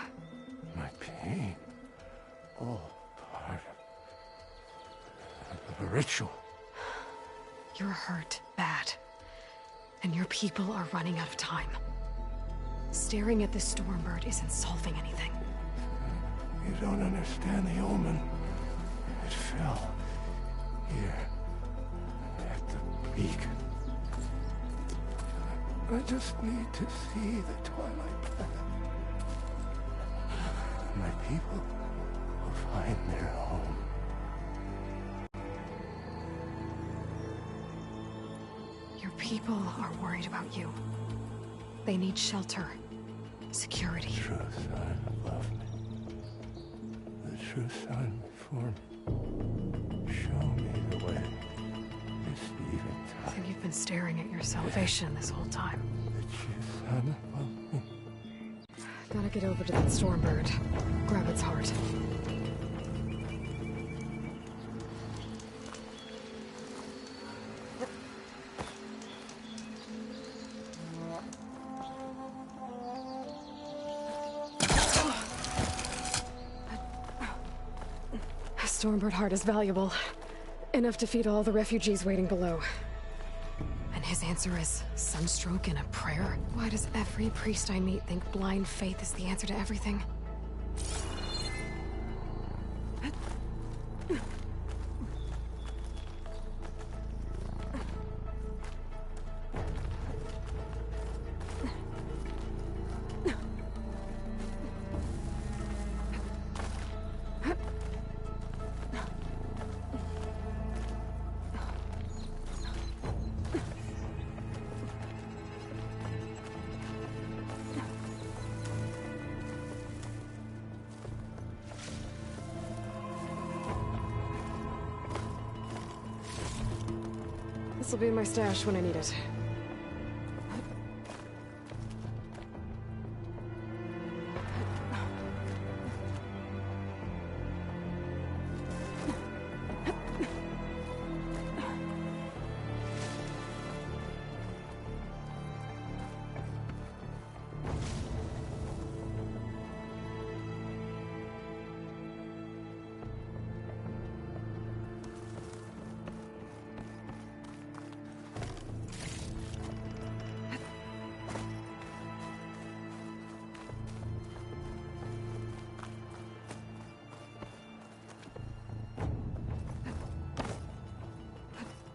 My pain. All part of the ritual. You're hurt bad. And your people are running out of time. Staring at this Stormbird isn't solving anything. You don't understand the omen. It fell here at the beacon. I just need to see the Twilight Path. My people will find their home. Your people are worried about you. They need shelter, security. The true sun above me. The true sun before me. Show me the way. This eventide. I think you've been staring at your salvation this whole time. The true sun above me. Gotta get over to that Stormbird. Grab its heart. A Stormbird heart is valuable. Enough to feed all the refugees waiting below. And his answer is sunstroke and a prayer? Why does every priest I meet think blind faith is the answer to everything? This'll be in my stash when I need it.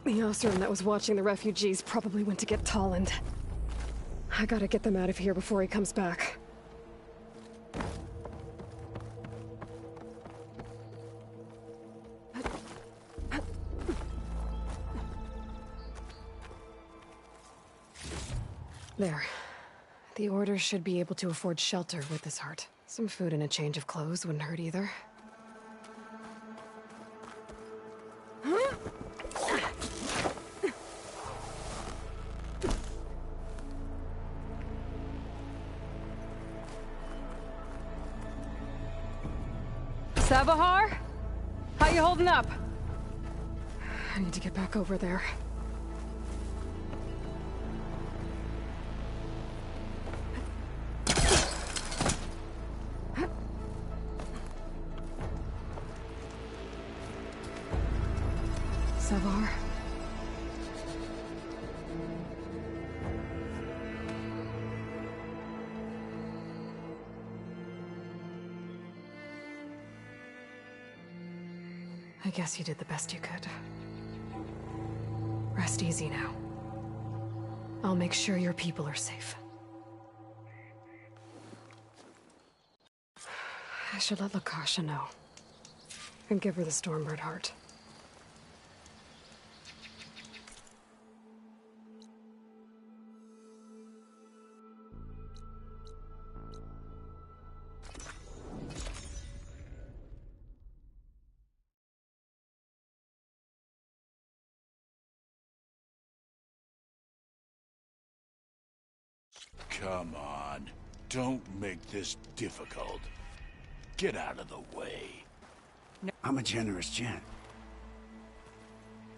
The Oseram that was watching the refugees probably went to get Tolland. I gotta get them out of here before he comes back. There. The Order should be able to afford shelter with this heart. Some food and a change of clothes wouldn't hurt either. Savahar? How you holding up? I need to get back over there. Savahar? I guess you did the best you could. Rest easy now. I'll make sure your people are safe. I should let Lakasha know. And give her the Stormbird heart. Come on. Don't make this difficult. Get out of the way. I'm a generous gent.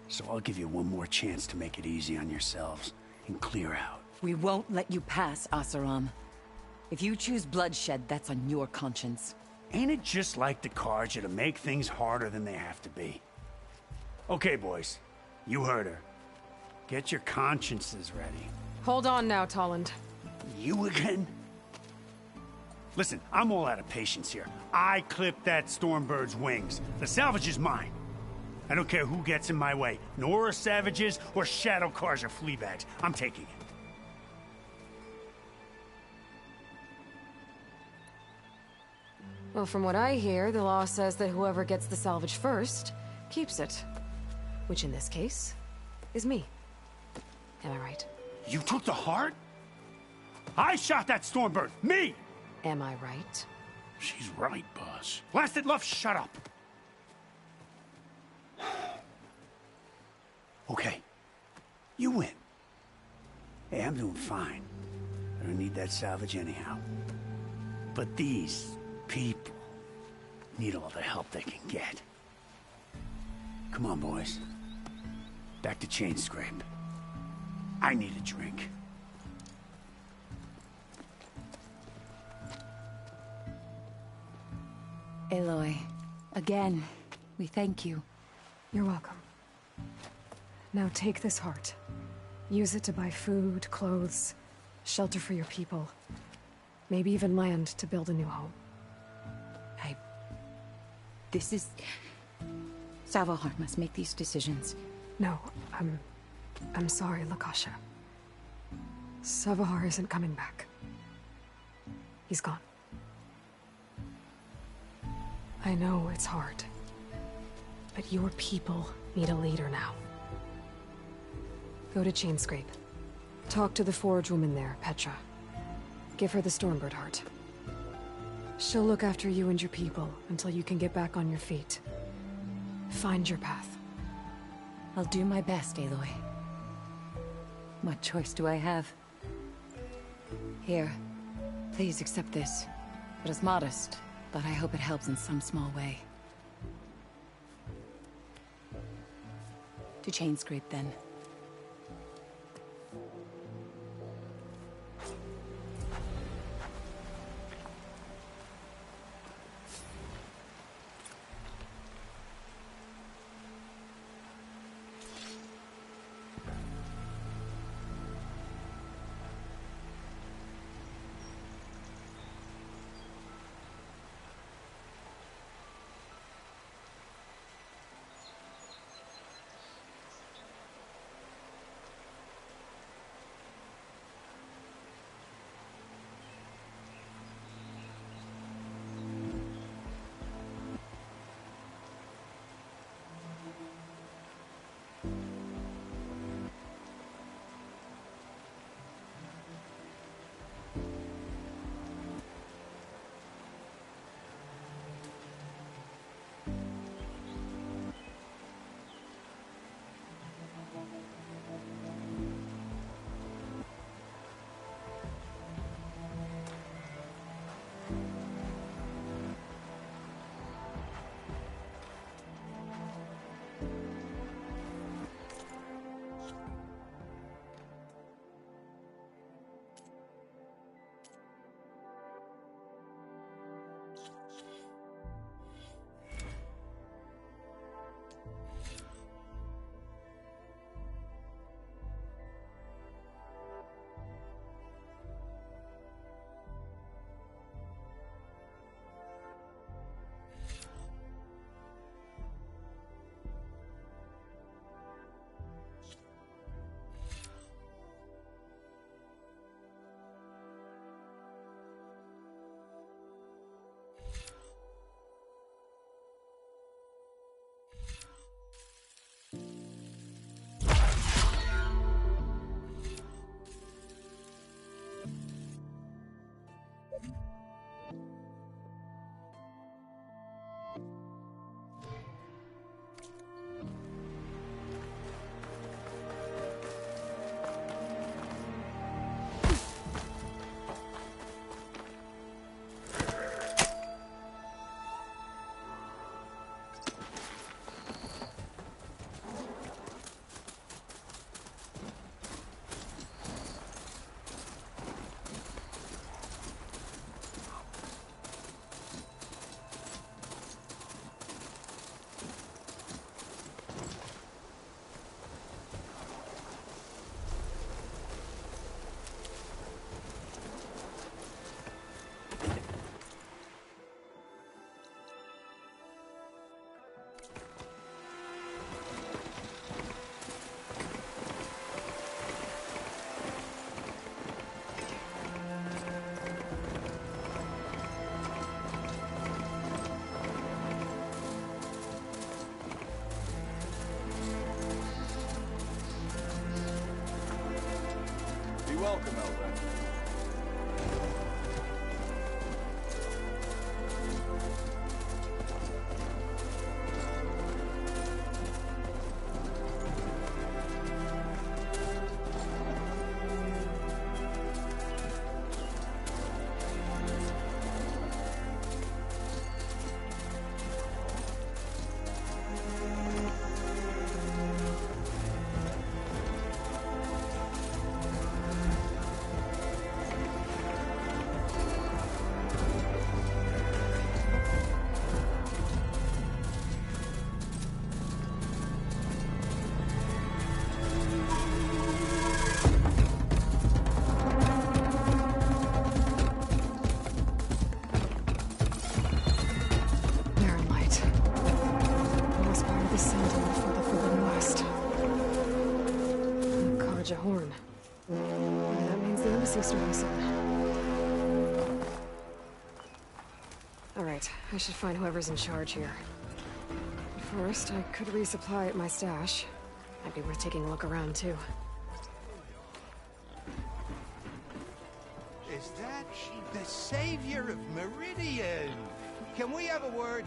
So I'll give you one more chance to make it easy on yourselves and clear out. We won't let you pass, Oseram. If you choose bloodshed, that's on your conscience. Ain't it just like the Carja to make things harder than they have to be? Okay, boys. You heard her. Get your consciences ready. Hold on now, Tolland. You again? Listen, I'm all out of patience here. I clipped that Stormbird's wings. The salvage is mine. I don't care who gets in my way. Nora savages or Shadow Carja fleabags. I'm taking it. Well, from what I hear, the law says that whoever gets the salvage first keeps it. Which in this case is me. Am I right? You took the heart? I shot that Stormbird! Me! Am I right? She's right, boss. Blasted Luff, shut up! Okay. You win. Hey, I'm doing fine. I don't need that salvage anyhow. But these people need all the help they can get. Come on, boys. Back to Chainscrape. I need a drink. Aloy, again, we thank you. You're welcome. Now take this heart. Use it to buy food, clothes, shelter for your people. Maybe even land to build a new home. This is... Savahar must make these decisions. No, I'm sorry, Lakasha. Savahar isn't coming back. He's gone. I know it's hard, but your people need a leader now. Go to Chainscrape. Talk to the Forge woman there, Petra. Give her the Stormbird heart. She'll look after you and your people until you can get back on your feet. Find your path. I'll do my best, Aloy. What choice do I have? Here, please accept this. It is modest, but I hope it helps in some small way. To Chainscrape, then. Welcome, Elven. Horn. That means the embassy's starting soon. Alright, I should find whoever's in charge here. First, I could resupply at my stash. Might be worth taking a look around, too. Is that the savior of Meridian? Can we have a word?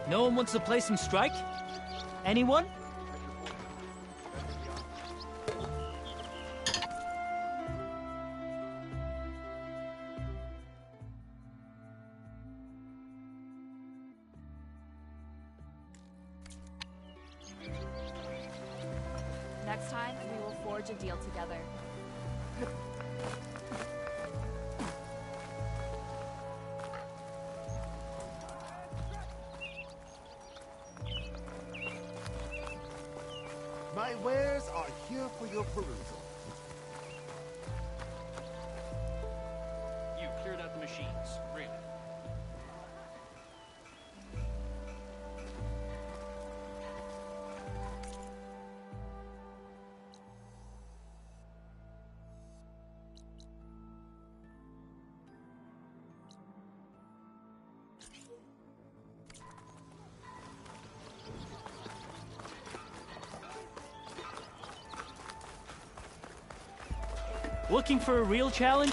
No one wants to play some strike? Anyone? Next time, we will forge a deal together. My wares are here for your perusal. You cleared out the machines, really? Looking for a real challenge?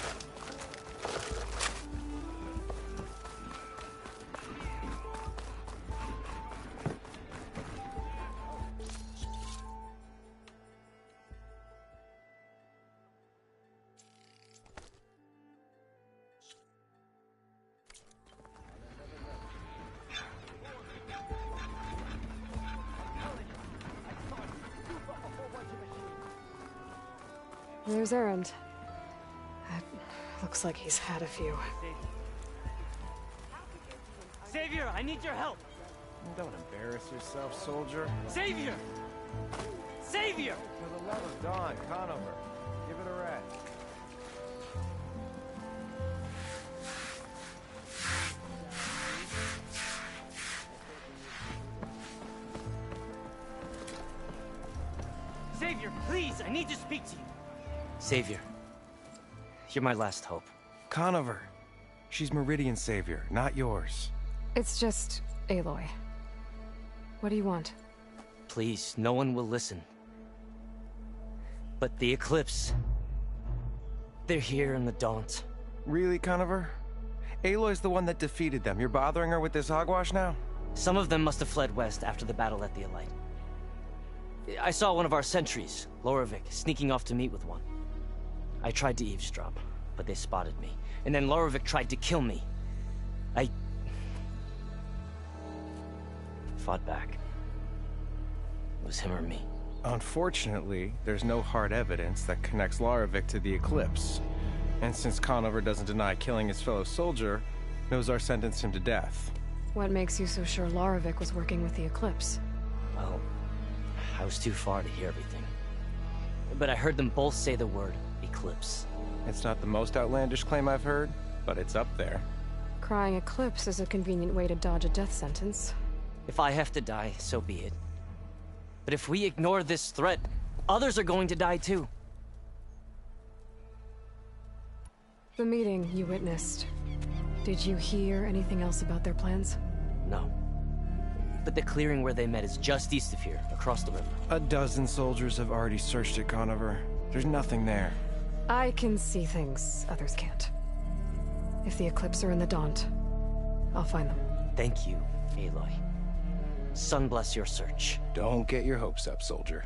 There's Erend. Looks like he's had a few. Xavier, I need your help! Don't embarrass yourself, soldier. Xavier! Xavier! For the love of Dawn, Conover, give it a rest. Xavier, please, I need to speak to you. Xavier, you're my last hope. Conover. She's Meridian's savior, not yours. It's just Aloy. What do you want? Please, no one will listen. But the Eclipse... they're here in the Daunt. Really, Conover? Aloy's the one that defeated them. You're bothering her with this hogwash now? Some of them must have fled west after the battle at the Elite. I saw one of our sentries, Loravik, sneaking off to meet with one. I tried to eavesdrop, but they spotted me. And then Loravik tried to kill me. I... fought back. It was him or me. Unfortunately, there's no hard evidence that connects Loravik to the Eclipse. And since Conover doesn't deny killing his fellow soldier, Nozar sentenced him to death. What makes you so sure Loravik was working with the Eclipse? Well, I was too far to hear everything. But I heard them both say the word Eclipse. It's not the most outlandish claim I've heard, but it's up there. Crying Eclipse is a convenient way to dodge a death sentence. If I have to die, so be it. But if we ignore this threat, others are going to die too. The meeting you witnessed. Did you hear anything else about their plans? No. But the clearing where they met is just east of here, across the river. A dozen soldiers have already searched it, Conover. There's nothing there. I can see things others can't. If the Eclipse are in the Daunt, I'll find them. Thank you, Aloy. Sun bless your search. Don't get your hopes up, soldier.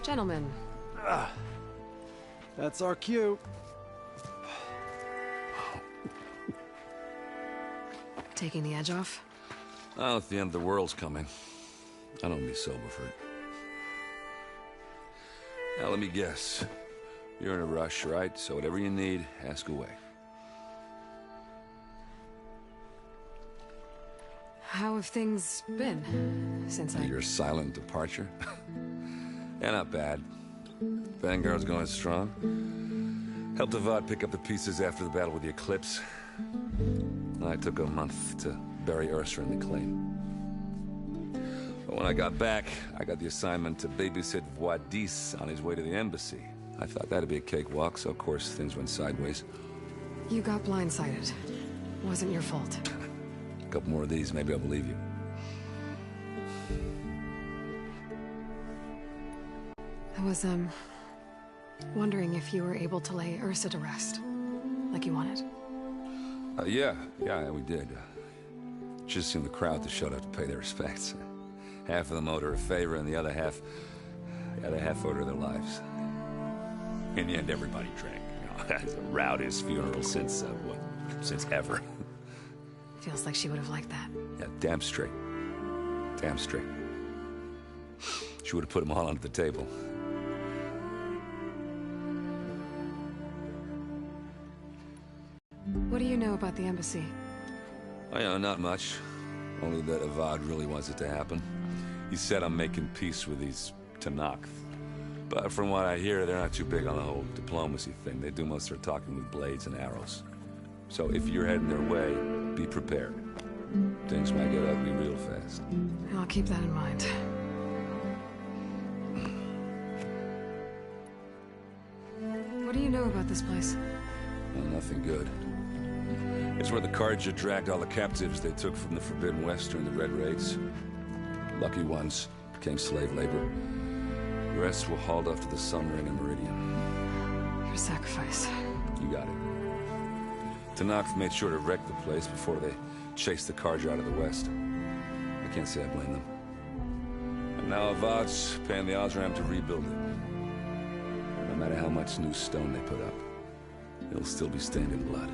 Gentlemen. That's our cue. Taking the edge off? Oh, if the end of the world's coming, I don't be sober for it. Now, let me guess. You're in a rush, right? So whatever you need, ask away. How have things been since Your silent departure? Yeah, not bad. Vanguard's going strong. Helped Avad pick up the pieces after the battle with the Eclipse. I took a month to bury Ursa in the claim. But when I got back, I got the assignment to babysit Wadis on his way to the embassy. I thought that'd be a cakewalk, so of course things went sideways. You got blindsided. Wasn't your fault. A couple more of these, maybe I'll believe you. I was, wondering if you were able to lay Ursa to rest, like you wanted. Yeah, we did. Just seemed the crowd to shut up to pay their respects. Half of them owed her a favor, and the other half owed her their lives. In the end, everybody drank. You know, it's the rowdiest funeral since ever. Feels like she would have liked that. Yeah, damn straight. Damn straight. She would have put them all under the table. What do you know about the embassy? Oh, yeah, not much. Only that Avad really wants it to happen. He said I'm making peace with these Tenakth. But from what I hear, they're not too big on the whole diplomacy thing. They do most of their talking with blades and arrows. So if you're heading their way, be prepared. Things might get ugly real fast. I'll keep that in mind. What do you know about this place? Well, nothing good. It's where the Carja dragged all the captives they took from the Forbidden West during the Red Raids. Lucky ones became slave labor. The rest were hauled off to the Sun Ring and Meridian. Your sacrifice. You got it. Tenakth made sure to wreck the place before they chased the Carja out of the West. I can't say I blame them. And now Avad's paying the Osram to rebuild it. No matter how much new stone they put up, it'll still be stained in blood.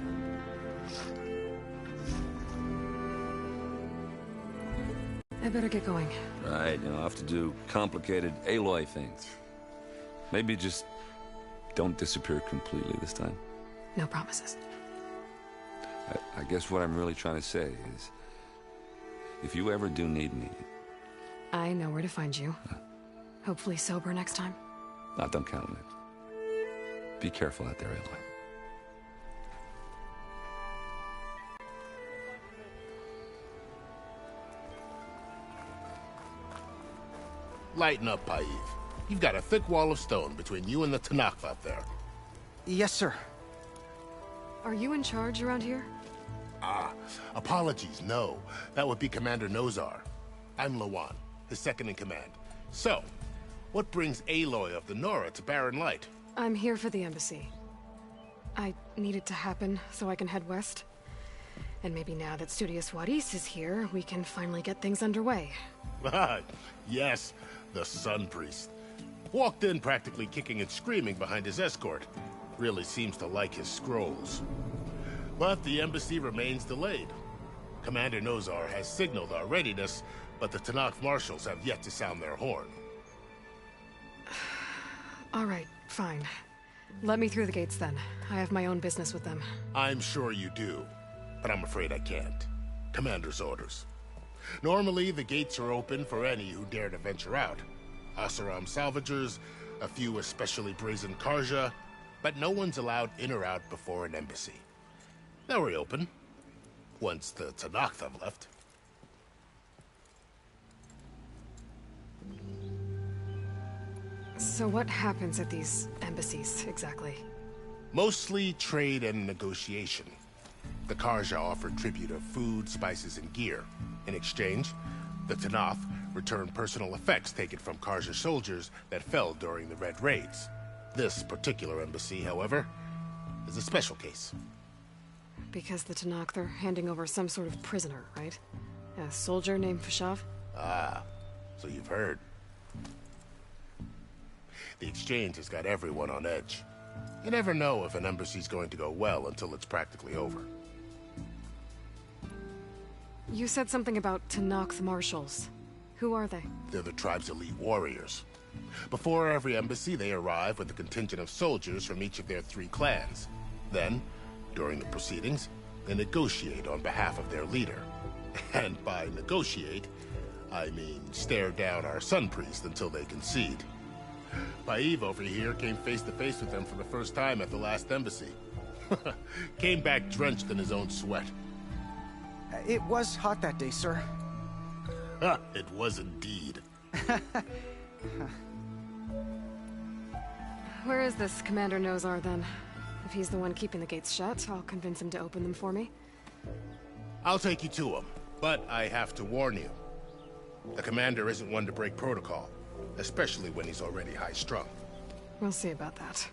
I better get going. Right, I'll have to do complicated Aloy things. Maybe just don't disappear completely this time. No promises. I guess what I'm really trying to say is, if you ever do need me... I know where to find you. Hopefully sober next time. Don't count on it. Be careful out there, Aloy. Lighten up, Paiv. You've got a thick wall of stone between you and the Tenakth out there. Yes, sir. Are you in charge around here? Apologies, no. That would be Commander Nozar. I'm Lawan, his second-in-command. So, what brings Aloy of the Nora to Barren Light? I'm here for the embassy. I need it to happen so I can head west. And maybe now that Studious Wadis is here, we can finally get things underway. Yes, the Sun Priest. Walked in practically kicking and screaming behind his escort. Really seems to like his scrolls. But the embassy remains delayed. Commander Nozar has signaled our readiness, but the Tenakth marshals have yet to sound their horn. All right, fine. Let me through the gates then. I have my own business with them. I'm sure you do, but I'm afraid I can't. Commander's orders. Normally, the gates are open for any who dare to venture out. Oseram salvagers, a few especially brazen Carja, but no one's allowed in or out before an embassy. They'll reopen, once the Tenakth have left. So what happens at these embassies, exactly? Mostly trade and negotiation. The Carja offer tribute of food, spices, and gear. In exchange, the Tenakth return personal effects taken from Carja soldiers that fell during the Red Raids. This particular embassy, however, is a special case. Because the Tenakth are handing over some sort of prisoner, right? A soldier named Fashav? So you've heard. The exchange has got everyone on edge. You never know if an embassy's going to go well until it's practically over. You said something about Tenakth marshals. Who are they? They're the tribe's elite warriors. Before every embassy, they arrive with a contingent of soldiers from each of their 3 clans. Then, during the proceedings, they negotiate on behalf of their leader. And by negotiate, I mean stare down our Sun Priest until they concede. Paiv over here came face to face with them for the first time at the last embassy. Came back drenched in his own sweat. It was hot that day, sir. It was indeed. Where is this Commander Nozar, then? If he's the one keeping the gates shut, I'll convince him to open them for me. I'll take you to him, but I have to warn you. The commander isn't one to break protocol, especially when he's already high-strung. We'll see about that.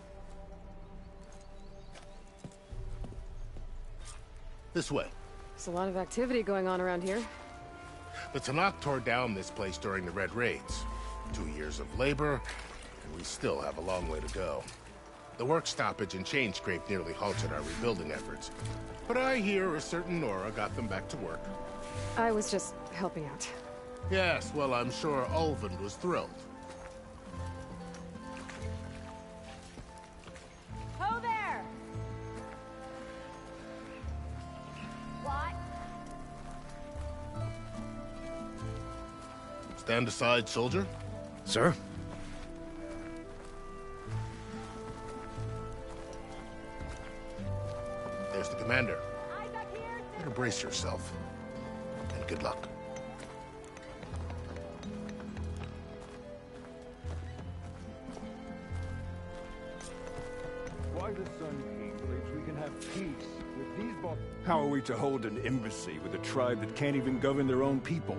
This way. There's a lot of activity going on around here. The Tenakth tore down this place during the Red Raids. 2 years of labor, and we still have a long way to go. The work stoppage and chain scrape nearly halted our rebuilding efforts. But I hear a certain Nora got them back to work. I was just helping out. Yes, well, I'm sure Ulvund was thrilled. Ho there! What? Stand aside, soldier. Sir? There's the commander. Better brace yourself. And good luck. Why the Sun King believes we can have peace with these How are we to hold an embassy with a tribe that can't even govern their own people?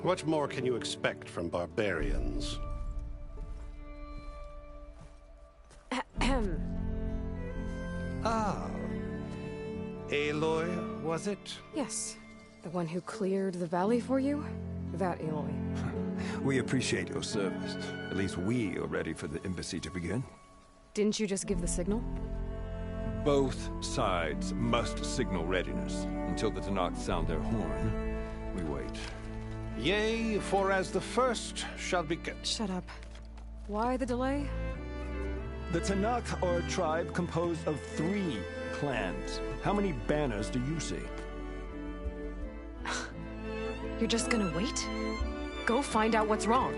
What more can you expect from barbarians? Ah. Aloy, was it? Yes. The one who cleared the valley for you? That Aloy. We appreciate your service. At least we are ready for the embassy to begin. Didn't you just give the signal? Both sides must signal readiness. Until the Tenakth sound their horn, we wait. Yea, for as the first shall begin. Shut up. Why the delay? The Tenakth are a tribe composed of 3 clans. How many banners do you see? You're just gonna wait? Go find out what's wrong.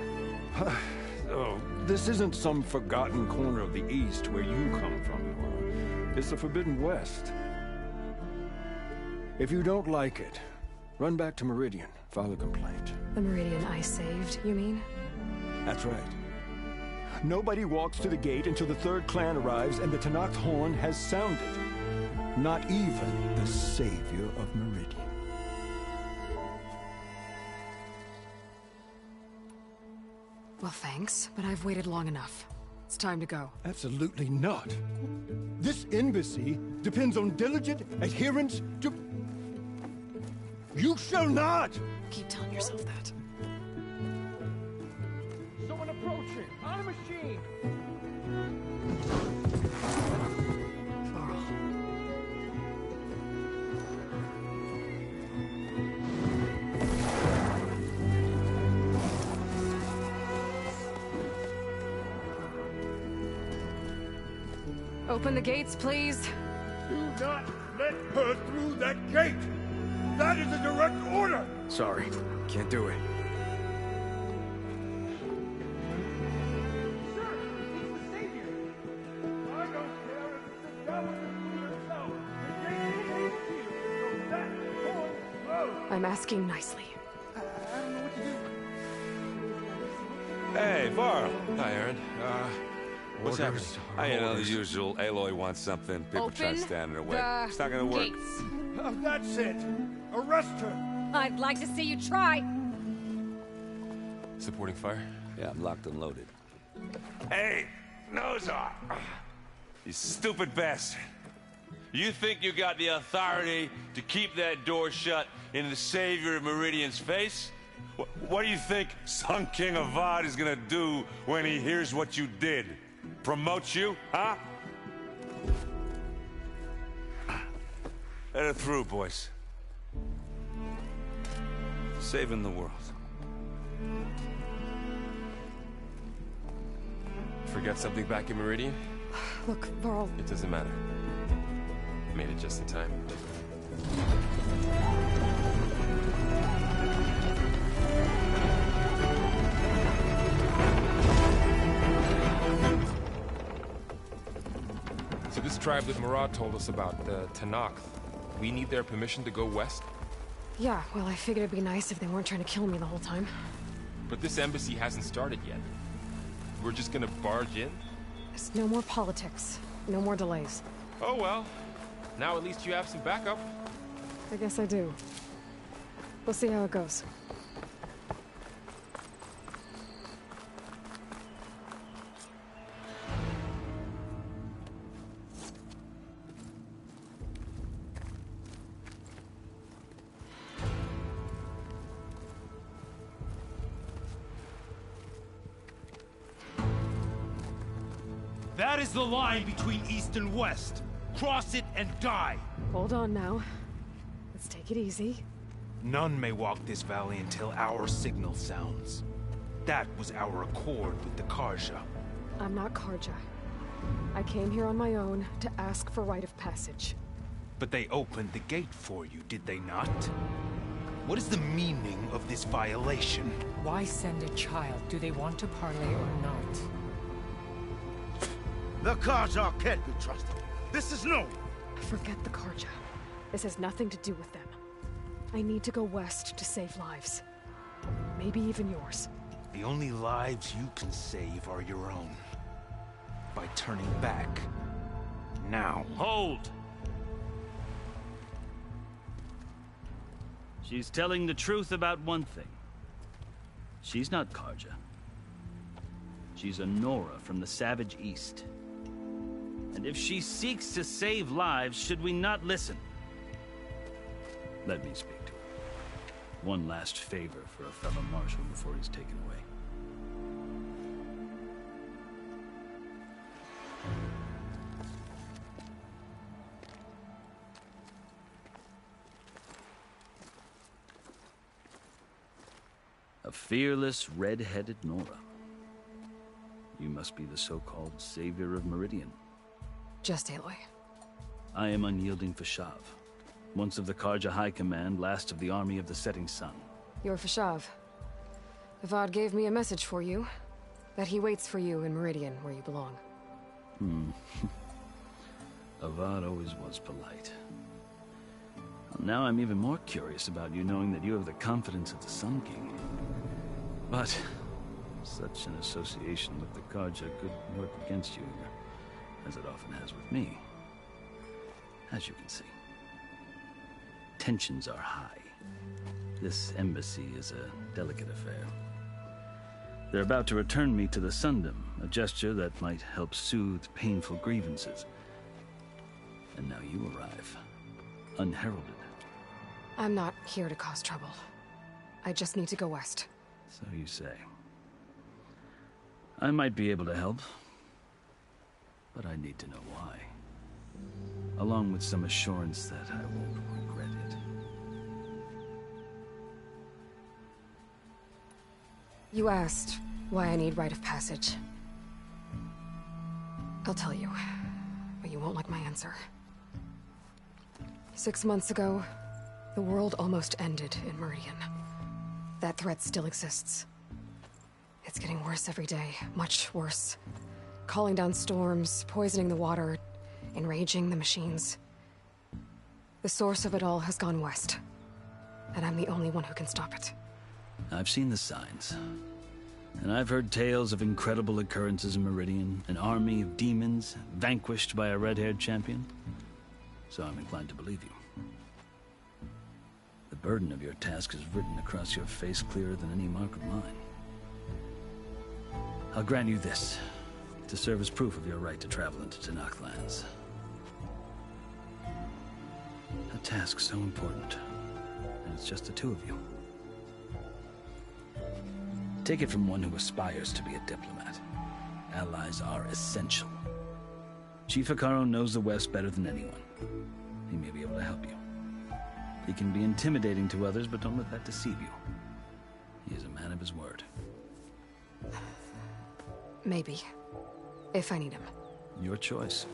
Oh, this isn't some forgotten corner of the East where you come from, Nora. It's the Forbidden West. If you don't like it, run back to Meridian, file a complaint. The Meridian I saved, you mean? That's right. Nobody walks to the gate until the 3rd clan arrives and the Tenakth horn has sounded. Not even the savior of Meridian. Well, thanks, but I've waited long enough. It's time to go. Absolutely not. This embassy depends on diligent adherence to... You shall not! Keep telling yourself that. Someone approaching! On a machine! Open the gates, please. Do not let her through that gate! That is a direct order! Sorry, can't do it. I'm asking nicely. Hey, Varl. Hi, Aaron. What's happening? You know, the usual. Aloy wants something. People try to stand in her way. It's not gonna work. That's it! Arrest her! I'd like to see you try. Supporting fire? Yeah, I'm locked and loaded. Hey, Nozar! You stupid bastard. You think you got the authority to keep that door shut in the savior of Meridian's face? What do you think Sun King Avad is gonna do when he hears what you did? Promote you, huh? Let her through, boys. Saving the world. Forget something back in Meridian? Look, Varl. It doesn't matter. Made it just in time. tribe that Murad told us about, the Tenakth. We need their permission to go west? Yeah, well, I figured it'd be nice if they weren't trying to kill me the whole time. But this embassy hasn't started yet. We're just gonna barge in? There's no more politics. No more delays. Oh well. Now at least you have some backup. I guess I do. We'll see how it goes. That is the line between East and West. Cross it and die. Hold on now. Let's take it easy. None may walk this valley until our signal sounds. That was our accord with the Carja. I'm not Carja. I came here on my own to ask for rite of passage. But they opened the gate for you, did they not? What is the meaning of this violation? Why send a child? Do they want to parley or not? The Carja can't be trusted. This is known. Forget the Carja. This has nothing to do with them. I need to go west to save lives. Maybe even yours. The only lives you can save are your own. By turning back. Now. Hold! She's telling the truth about one thing. She's not Carja. She's a Nora from the Savage East. And if she seeks to save lives, should we not listen? Let me speak to her. One last favor for a fellow marshal before he's taken away. A fearless, red-headed Nora. You must be the so-called savior of Meridian. Just Aloy. I am Unyielding Fashav, once of the Carja High Command, last of the army of the Setting Sun. You're Fashav. Avad gave me a message for you. That he waits for you in Meridian, where you belong. Avad always was polite. Well, now I'm even more curious about you, knowing that you have the confidence of the Sun King. But such an association with the Carja could work against you here, as it often has with me. As you can see, tensions are high. This embassy is a delicate affair. They're about to return me to the Sundom, a gesture that might help soothe painful grievances. And now you arrive, unheralded. I'm not here to cause trouble. I just need to go west. So you say. I might be able to help, but I need to know why. Along with some assurance that I won't regret it. You asked why I need rite of passage. I'll tell you, but you won't like my answer. 6 months ago, the world almost ended in Meridian. That threat still exists. It's getting worse every day, much worse. Calling down storms, poisoning the water, enraging the machines. The source of it all has gone west, and I'm the only one who can stop it. I've seen the signs. And I've heard tales of incredible occurrences in Meridian, an army of demons vanquished by a red-haired champion. So I'm inclined to believe you. The burden of your task is written across your face clearer than any mark of mine. I'll grant you this, to serve as proof of your right to travel into Tenakth lands. A task so important, and it's just the two of you. Take it from one who aspires to be a diplomat. Allies are essential. Chief Hekarro knows the West better than anyone. He may be able to help you. He can be intimidating to others, but don't let that deceive you. He is a man of his word. Maybe. If I need him. Your choice.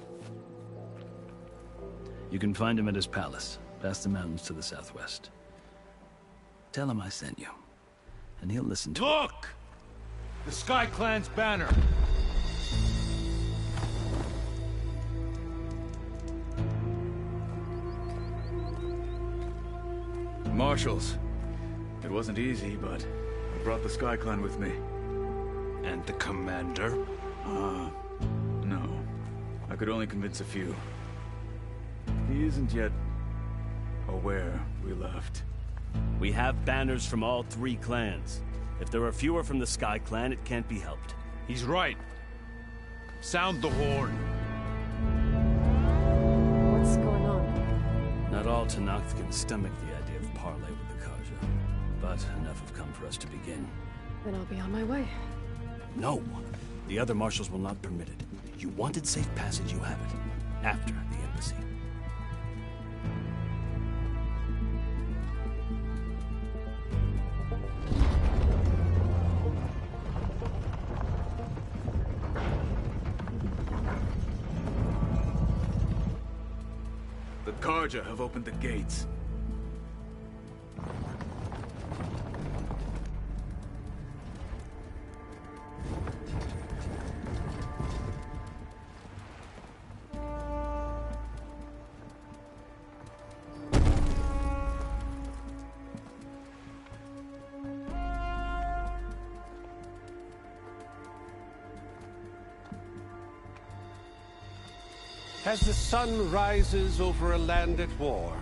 You can find him at his palace, past the mountains to the southwest. Tell him I sent you, and he'll listen to Look! The Sky Clan's banner! Marshals. It wasn't easy, but I brought the Sky Clan with me. And the commander? No. I could only convince a few. He isn't yet aware we left. We have banners from all 3 clans. If there are fewer from the Sky Clan, it can't be helped. He's right. Sound the horn. What's going on? Not all Tenakth can stomach the idea of parley with the Carja, but enough have come for us to begin. Then I'll be on my way. No! The other marshals will not permit it. You wanted safe passage, you have it. After the embassy. The Carja have opened the gates. As the sun rises over a land at war,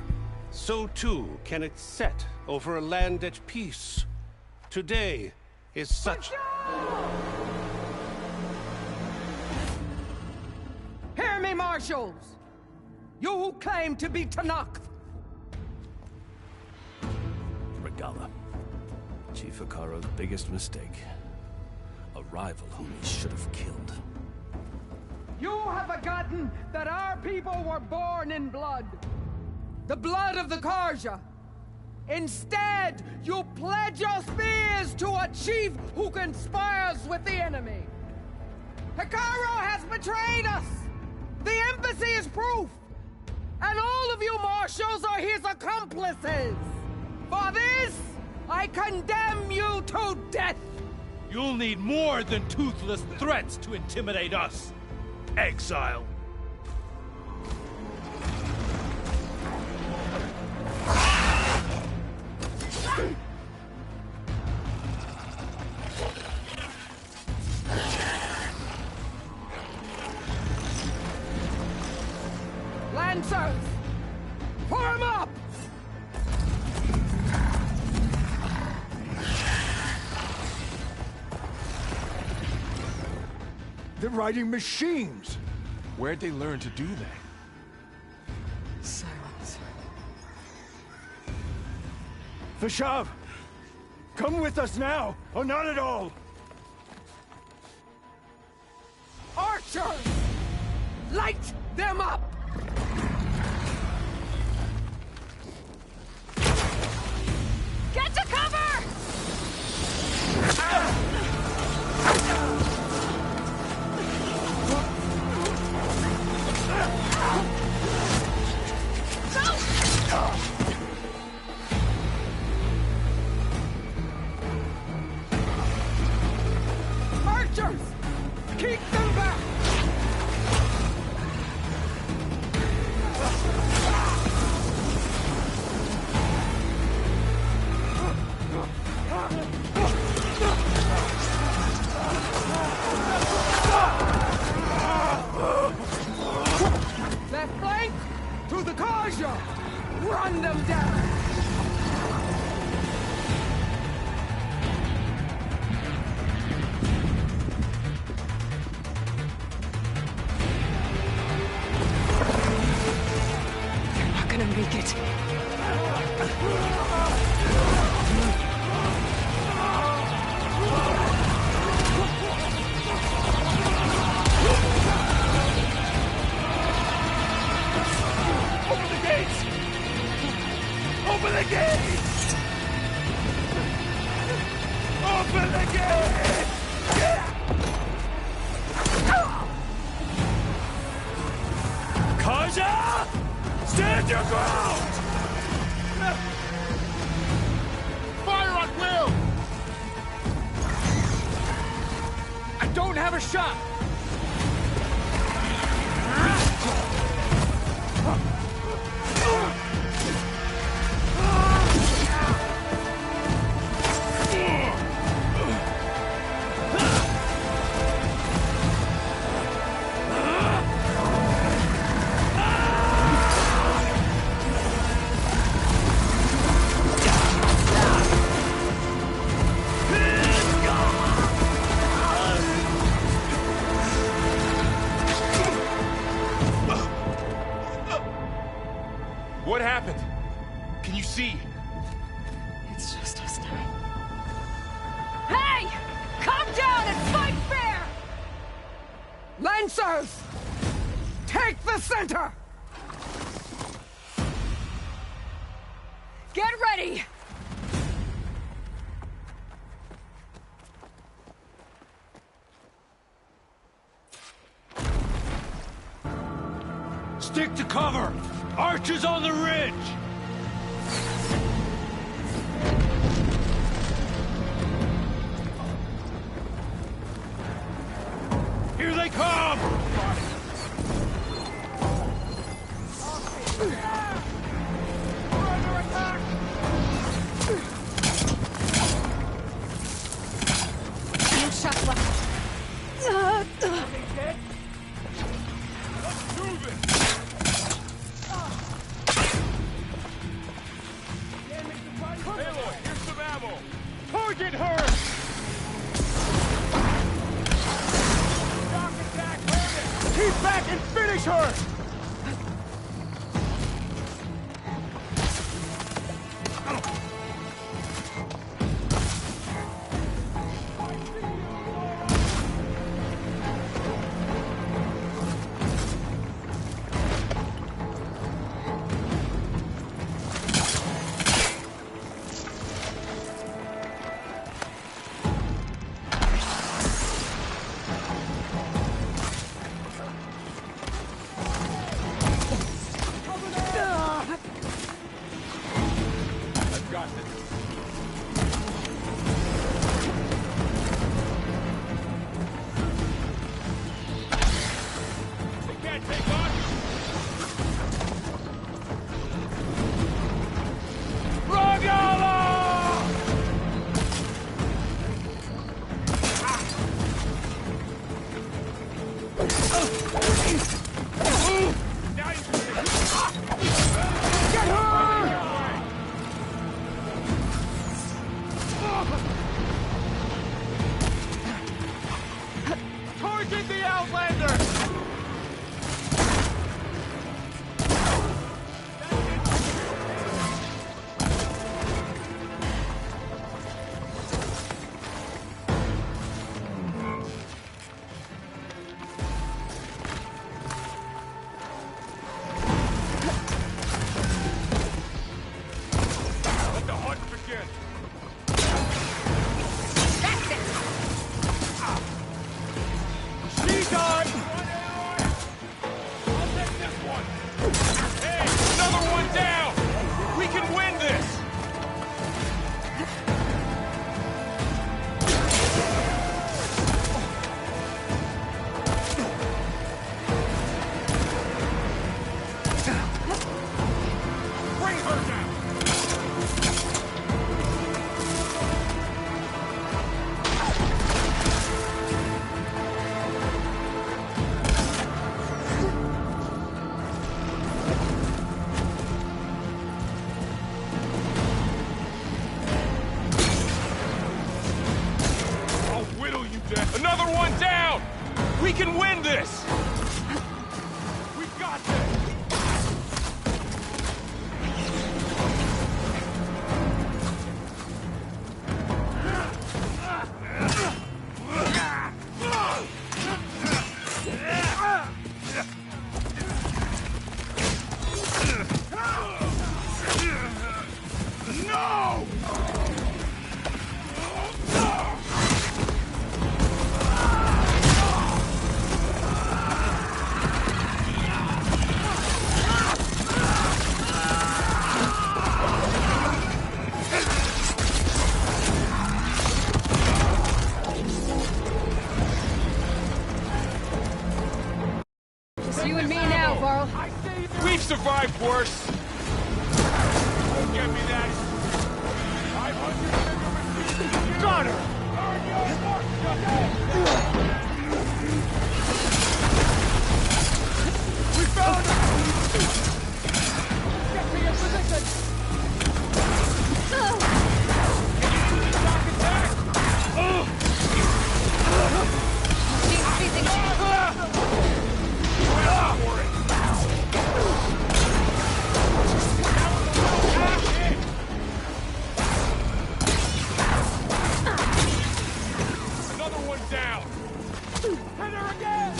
so too can it set over a land at peace. Today is such... Hear me, marshals! You who claim to be Tenakth! Regalla. Chief Hekarro's biggest mistake. A rival whom he should have killed. You have forgotten that our people were born in blood. The blood of the Carja. Instead, you pledge your spears to a chief who conspires with the enemy. Hekarro has betrayed us! The embassy is proof! And all of you marshals are his accomplices! For this, I condemn you to death! You'll need more than toothless threats to intimidate us. Exile. Lancers! Form up! They're riding machines! Where'd they learn to do that? Silence. Vashav! Come with us now, or not at all! Archers! Light them up! Get to cover! Archers! Keep them back! Left flank! To the Carja! Run them down! They're not gonna make it. Open the gates! Open the gates! Open the gates! Carja! Stand your ground! Fire at will! I don't have a shot! Troopers! Take the center! Get ready! Stick to cover! Archers on the ridge! Here they come! No shots left. Aloy, here's some ammo! Target her! Shock attack, Hermit! Keep back and finish her! Target the Outlander! Let the hunt begin! She died! I'll take this one! Hey, another one down! We can win this! Bring her down! I'll whittle you down! Another one down! We can win this! We've got this! No! Just you and me now, Varl. We've survived worse! Don't get me that! 500 got her! We found her! Get me in position! Shock attack! Another one down! Hit her again!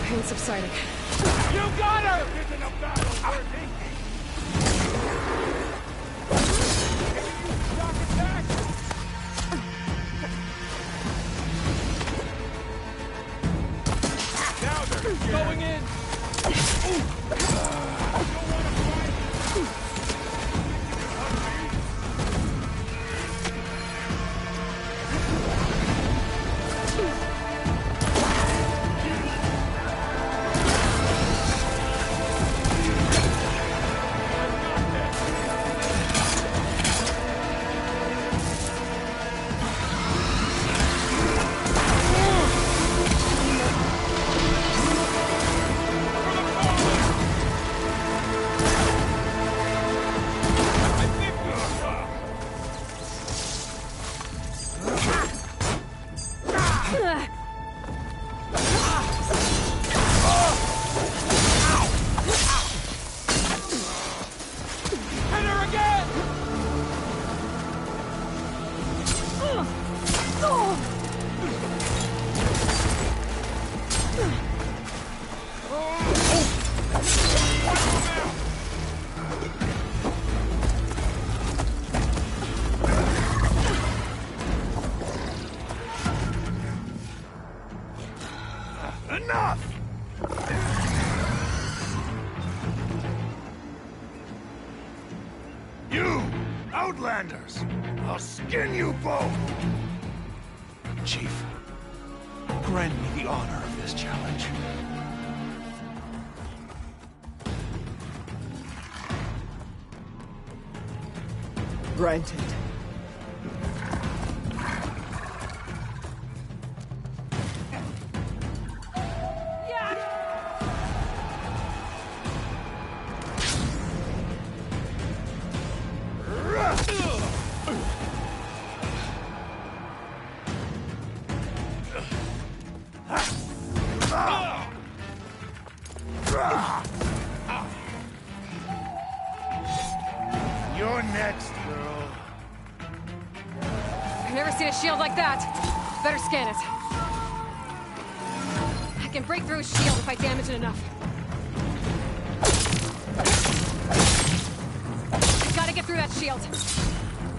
Pain subsiding. You got her! This isn't a battle worth Shock attack! Now they're going in! Outlanders! I'll skin you both! Chief, grant me the honor of this challenge. Granted. You're next, girl. I've never seen a shield like that. Better scan it. I can break through a shield if I damage it enough. I gotta get through that shield.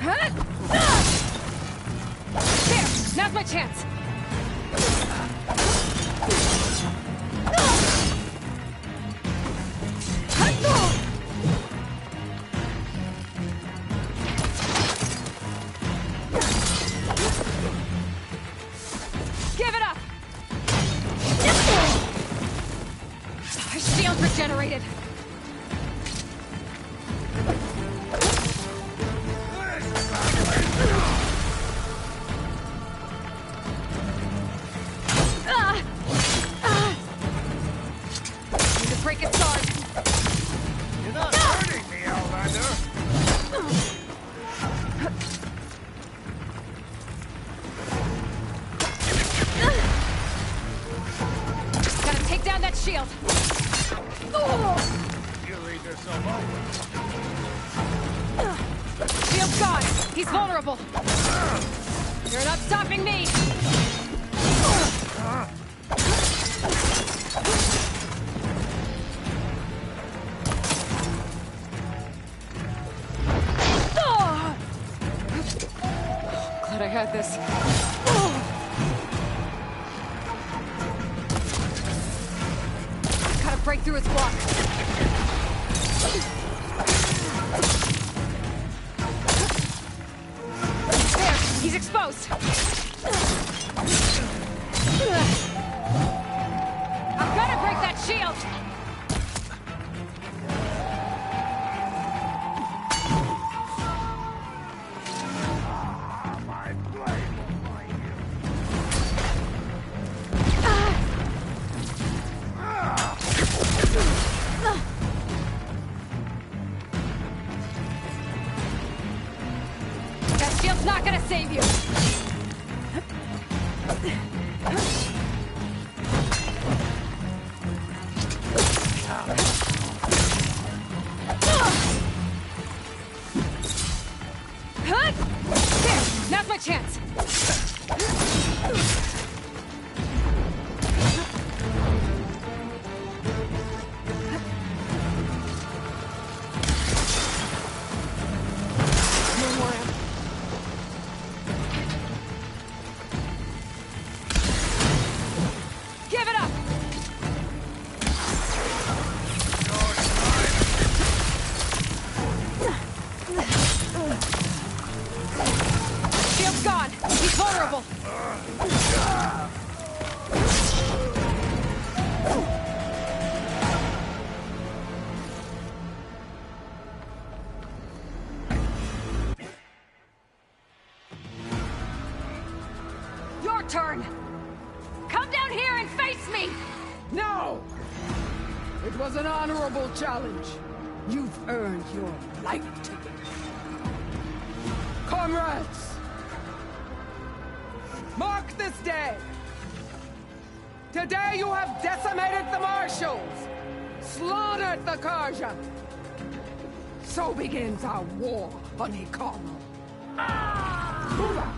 There! Now's my chance! Give it up! Shield regenerated! Need to break its guard. You're not hurting me, Outlander! Gotta take down that shield. You leave yourself open. Shield's gone. He's vulnerable. You're not stopping me. Glad I had this. Gotta break through his block. There, he's exposed. I've gotta break that shield. My blade will find you. shield's not gonna save you! There! Now's my chance! Give it up! Shield's gone! He's vulnerable! Your turn! Come down here and face me! No! It was an honorable challenge. You've earned your life ticket. Comrades! Mark this day! Today you have decimated the Marshals! Slaughtered the Karja! So begins our war on Hikaro. Move out!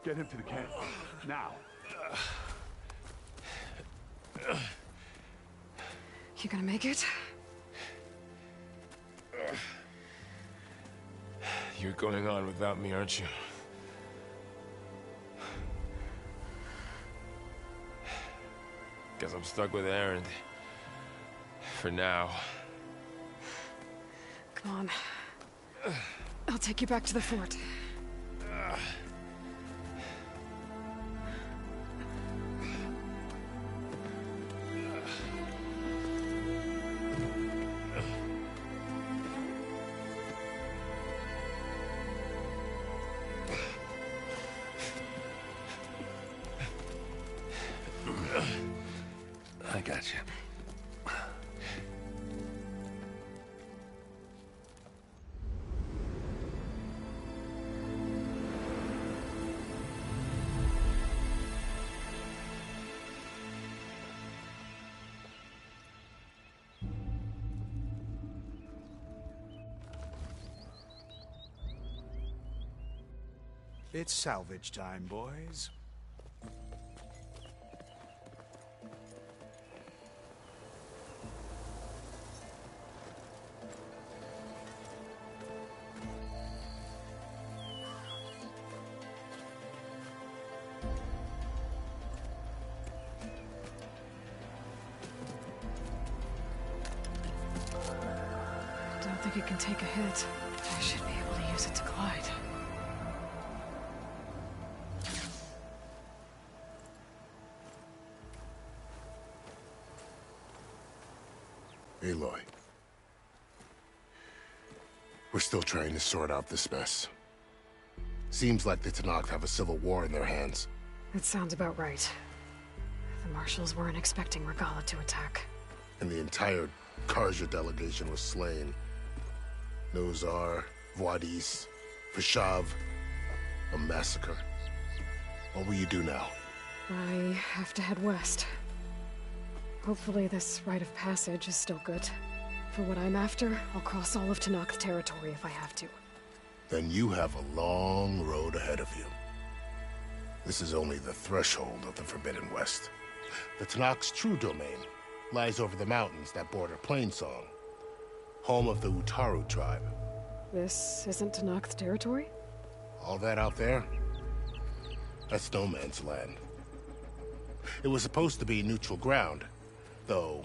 Get him to the camp. Now. You gonna make it? You're going on without me, aren't you? Guess I'm stuck with Erend. For now. Come on. I'll take you back to the fort. I got you. It's salvage time, boys. Don't think it can take a hit. I should be able to use it to glide. Aloy. We're still trying to sort out this mess. Seems like the Tenakth have a civil war in their hands. That sounds about right. The Marshals weren't expecting Regalla to attack. And the entire Karja delegation was slain. Nozar, Vuadis, Fashav. A massacre. What will you do now? I have to head west. Hopefully this rite of passage is still good. For what I'm after, I'll cross all of Tenakth territory if I have to. Then you have a long road ahead of you. This is only the threshold of the Forbidden West. The Tenakth's true domain lies over the mountains that border Plainsong, home of the Utaru tribe. This isn't Tenakth territory? All that out there? That's no man's land. It was supposed to be neutral ground, though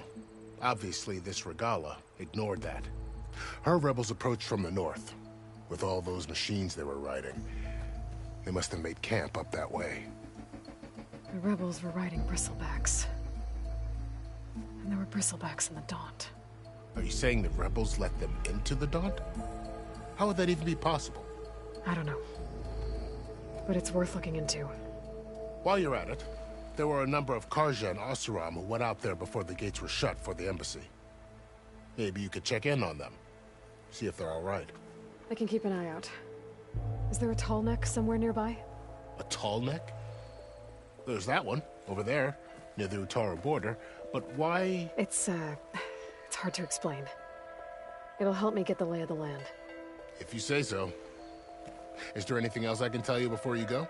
obviously this Regalla ignored that. Her rebels approached from the north. With all those machines they were riding, they must have made camp up that way. The rebels were riding bristlebacks. And there were bristlebacks in the Daunt. Are you saying the rebels let them into the Daunt? How would that even be possible? I don't know. But it's worth looking into. While you're at it, there were a number of Carja and Oseram who went out there before the gates were shut for the embassy. Maybe you could check in on them. See if they're all right. I can keep an eye out. Is there a tall neck somewhere nearby? A tall neck? There's that one, over there, near the Utaru border. But why? It's hard to explain. It'll help me get the lay of the land. If you say so. Is there anything else I can tell you before you go?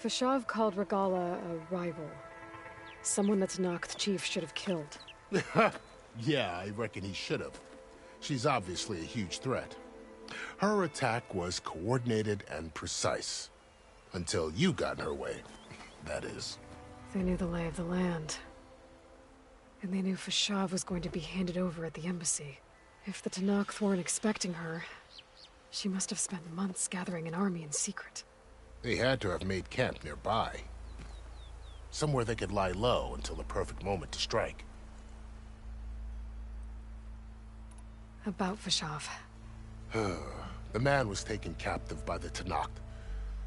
Fashav called Regalla a rival. Someone that Tenakth chief should have killed. Yeah, I reckon he should have. She's obviously a huge threat. Her attack was coordinated and precise. Until you got in her way, that is. They knew the lay of the land. And they knew Fashav was going to be handed over at the embassy. If the Tenakth weren't expecting her, she must have spent months gathering an army in secret. They had to have made camp nearby. Somewhere they could lie low until the perfect moment to strike. About Fashav. The man was taken captive by the Tenakth.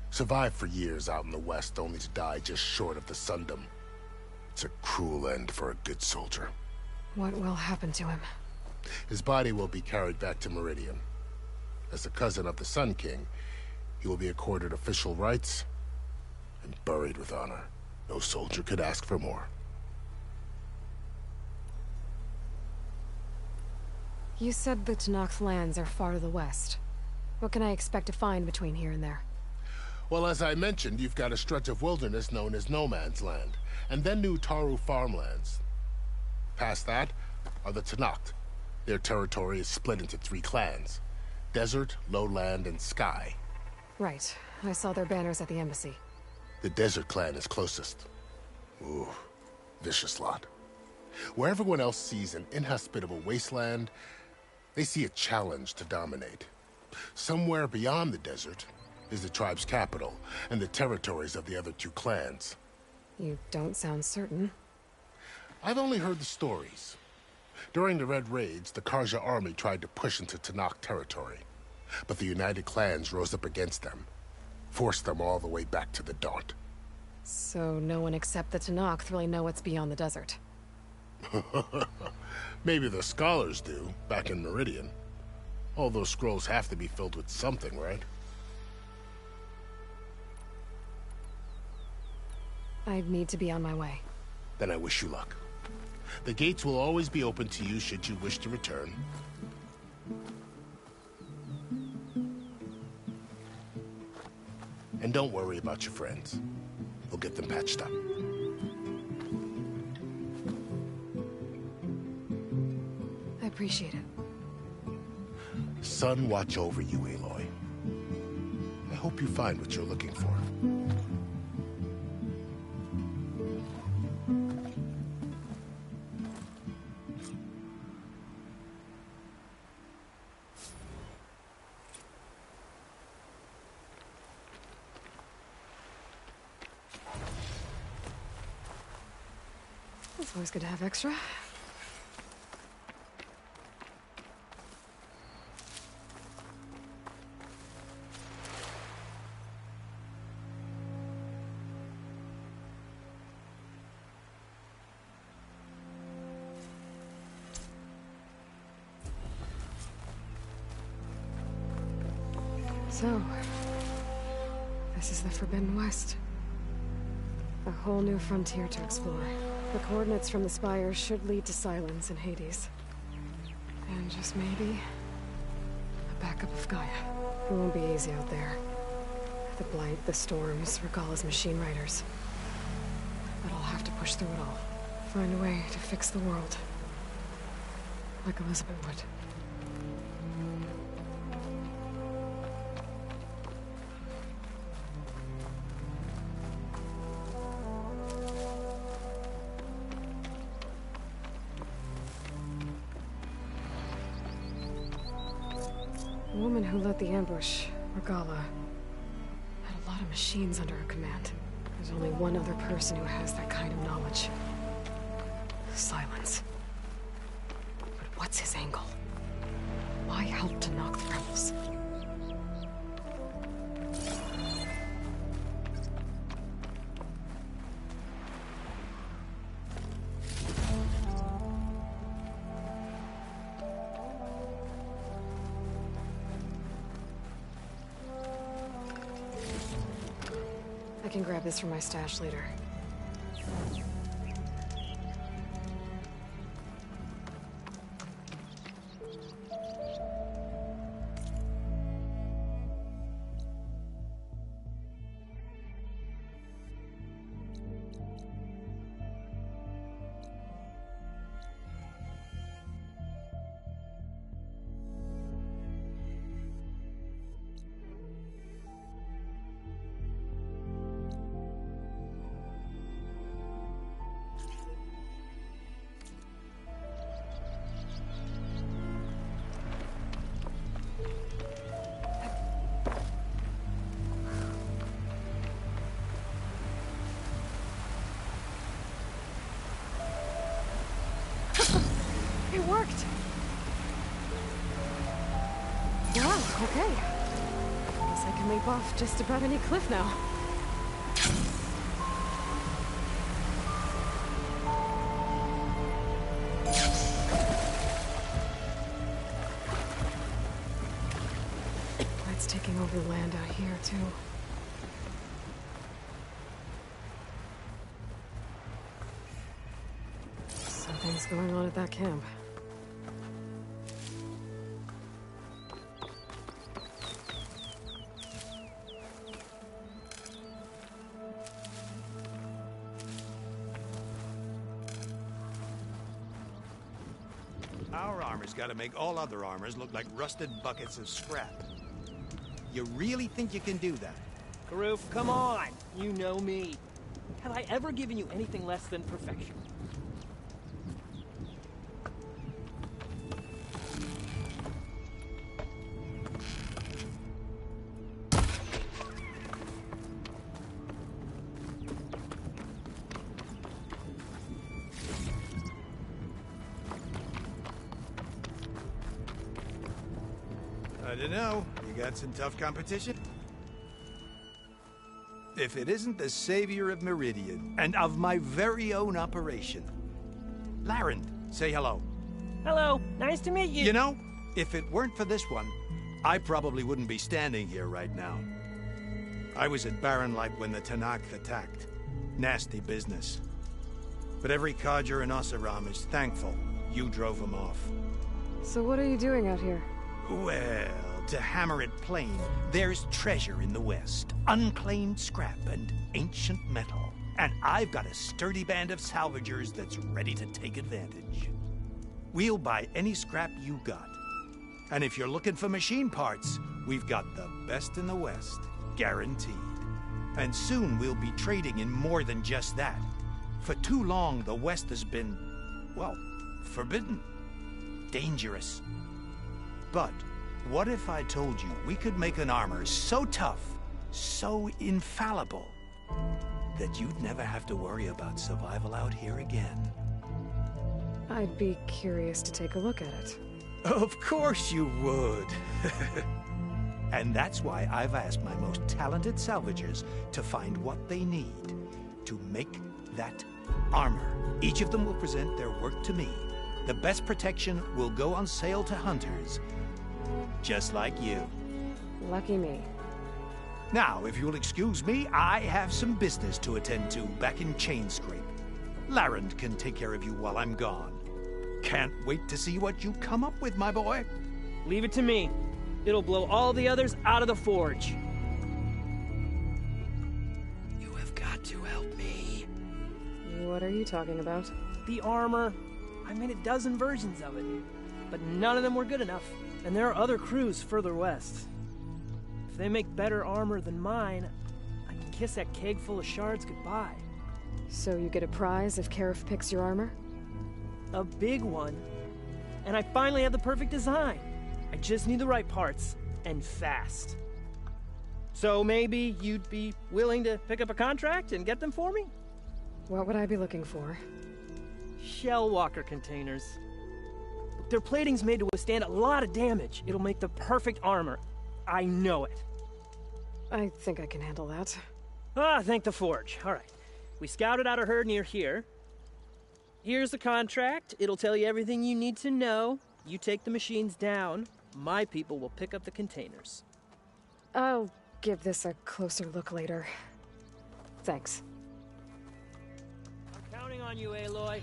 Survived for years out in the west, only to die just short of the Sundom. It's a cruel end for a good soldier. What will happen to him? His body will be carried back to Meridian. As the cousin of the Sun King, he will be accorded official rights and buried with honor. No soldier could ask for more. You said the Tenakth lands are far to the west. What can I expect to find between here and there? Well, as I mentioned, you've got a stretch of wilderness known as No Man's Land, and then New Taru farmlands. Past that are the Tenakth. Their territory is split into 3 clans: Desert, Lowland, and Sky. Right. I saw their banners at the embassy. The Desert clan is closest. Ooh, vicious lot. Where everyone else sees an inhospitable wasteland, they see a challenge to dominate. Somewhere beyond the desert is the tribe's capital and the territories of the other 2 clans. You don't sound certain. I've only heard the stories. During the Red Raids, the Carja army tried to push into Tenakth territory, but the United Clans rose up against them, forced them all the way back to the Daunt. So no one except the Tenakth really know what's beyond the desert. Maybe the scholars do, back in Meridian. All those scrolls have to be filled with something, right? I need to be on my way. Then I wish you luck. The gates will always be open to you should you wish to return. And don't worry about your friends. We'll get them patched up. I appreciate it. Sun watch over you, Aloy. I hope you find what you're looking for. It's always good to have extra. So, this is the Forbidden West. A whole new frontier to explore. The coordinates from the spires should lead to Silence and Hades. And just maybe, a backup of Gaia. It won't be easy out there. The Blight, the Storms, Regalla's machine riders. But I'll have to push through it all. Find a way to fix the world. Like Elizabeth would. The woman who led the ambush, Regalla, had a lot of machines under her command. There's only one other person who has that kind of knowledge. Silence. But what's his angle? Why help to knock the rebels? I can grab this from my stash later. It worked! Wow, okay. Guess I can leap off just about any cliff now. It's taking over the land out here, too. Something's going on at that camp. Our armor's gotta make all other armors look like rusted buckets of scrap. You really think you can do that? Karuf, come on! You know me. Have I ever given you anything less than perfection? I don't know. You got some tough competition? If it isn't the savior of Meridian, and of my very own operation. Larend, say hello. Hello, nice to meet you. You know, if it weren't for this one, I probably wouldn't be standing here right now. I was at Barren Light when the Tenakth attacked. Nasty business. But every Carja in Oseram is thankful you drove them off. So what are you doing out here? Well, to hammer it plain, there's treasure in the west. Unclaimed scrap and ancient metal. And I've got a sturdy band of salvagers that's ready to take advantage. We'll buy any scrap you got. And if you're looking for machine parts, we've got the best in the west, guaranteed. And soon we'll be trading in more than just that. For too long, the west has been, well, forbidden. Dangerous. But what if I told you we could make an armor so tough, so infallible, that you'd never have to worry about survival out here again? I'd be curious to take a look at it. Of course you would. And that's why I've asked my most talented salvagers to find what they need to make that armor. Each of them will present their work to me. The best protection will go on sale to hunters, just like you. Lucky me. Now, if you'll excuse me, I have some business to attend to back in Chainscrape. Larend can take care of you while I'm gone. Can't wait to see what you come up with, my boy. Leave it to me. It'll blow all the others out of the forge. You have got to help me. What are you talking about? The armor. I made a dozen versions of it, but none of them were good enough. And there are other crews further west. If they make better armor than mine, I can kiss that keg full of shards goodbye. So you get a prize if Karif picks your armor? A big one. And I finally have the perfect design. I just need the right parts, and fast. So maybe you'd be willing to pick up a contract and get them for me? What would I be looking for? Shell walker containers. Their plating's made to withstand a lot of damage. It'll make the perfect armor. I know it. I think I can handle that. Ah, thank the Forge. All right. We scouted out a herd near here. Here's the contract. It'll tell you everything you need to know. You take the machines down. My people will pick up the containers. I'll give this a closer look later. Thanks. I'm counting on you, Aloy.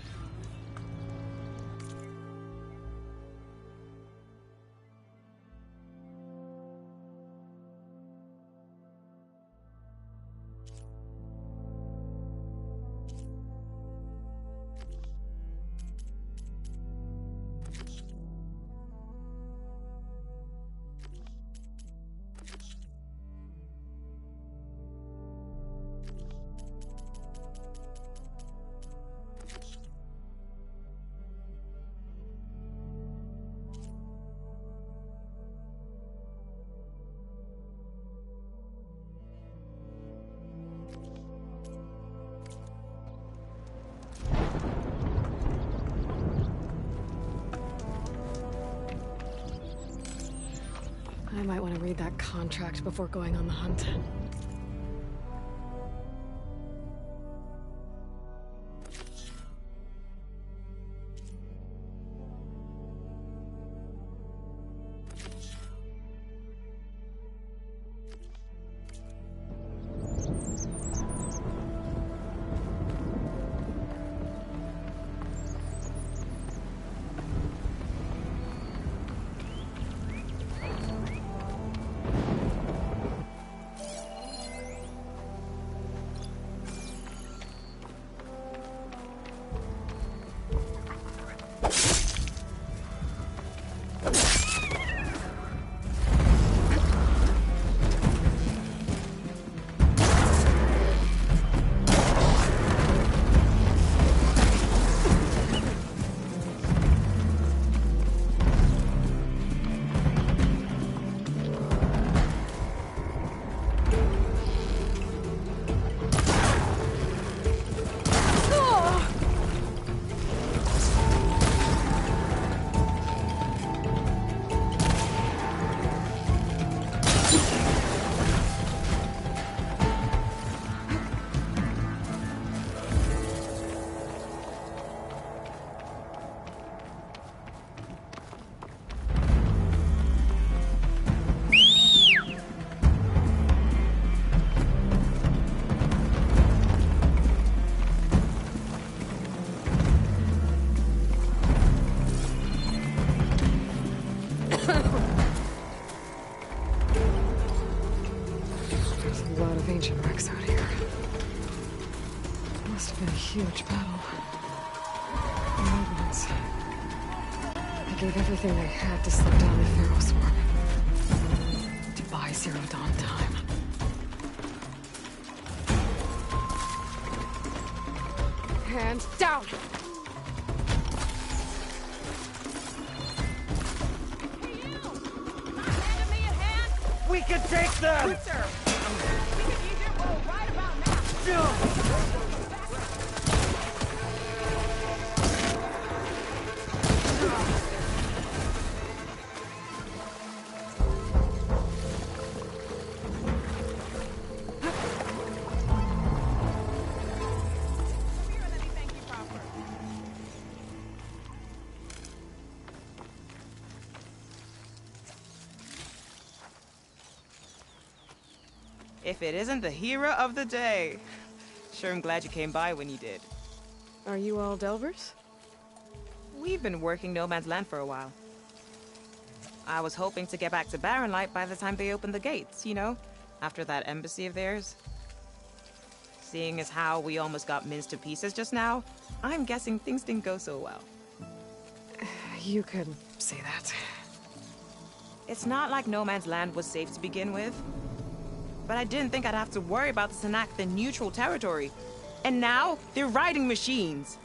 I might want to read that contract before going on the hunt. Ancient wrecks out here. Must have been a huge battle. The old ones. They gave everything they had to slow down the Pharaoh swarm. To buy Zero Dawn time. Hands down! We can take them! If it isn't the hero of the day. Sure, I'm glad you came by when you did. Are you all Delvers? We've been working No Man's Land for a while. I was hoping to get back to Barren Light by the time they opened the gates, you know? After that embassy of theirs. Seeing as how we almost got minced to pieces just now, I'm guessing things didn't go so well. You could say that. It's not like No Man's Land was safe to begin with. But I didn't think I'd have to worry about the Tenakth in neutral territory. And now, they're riding machines.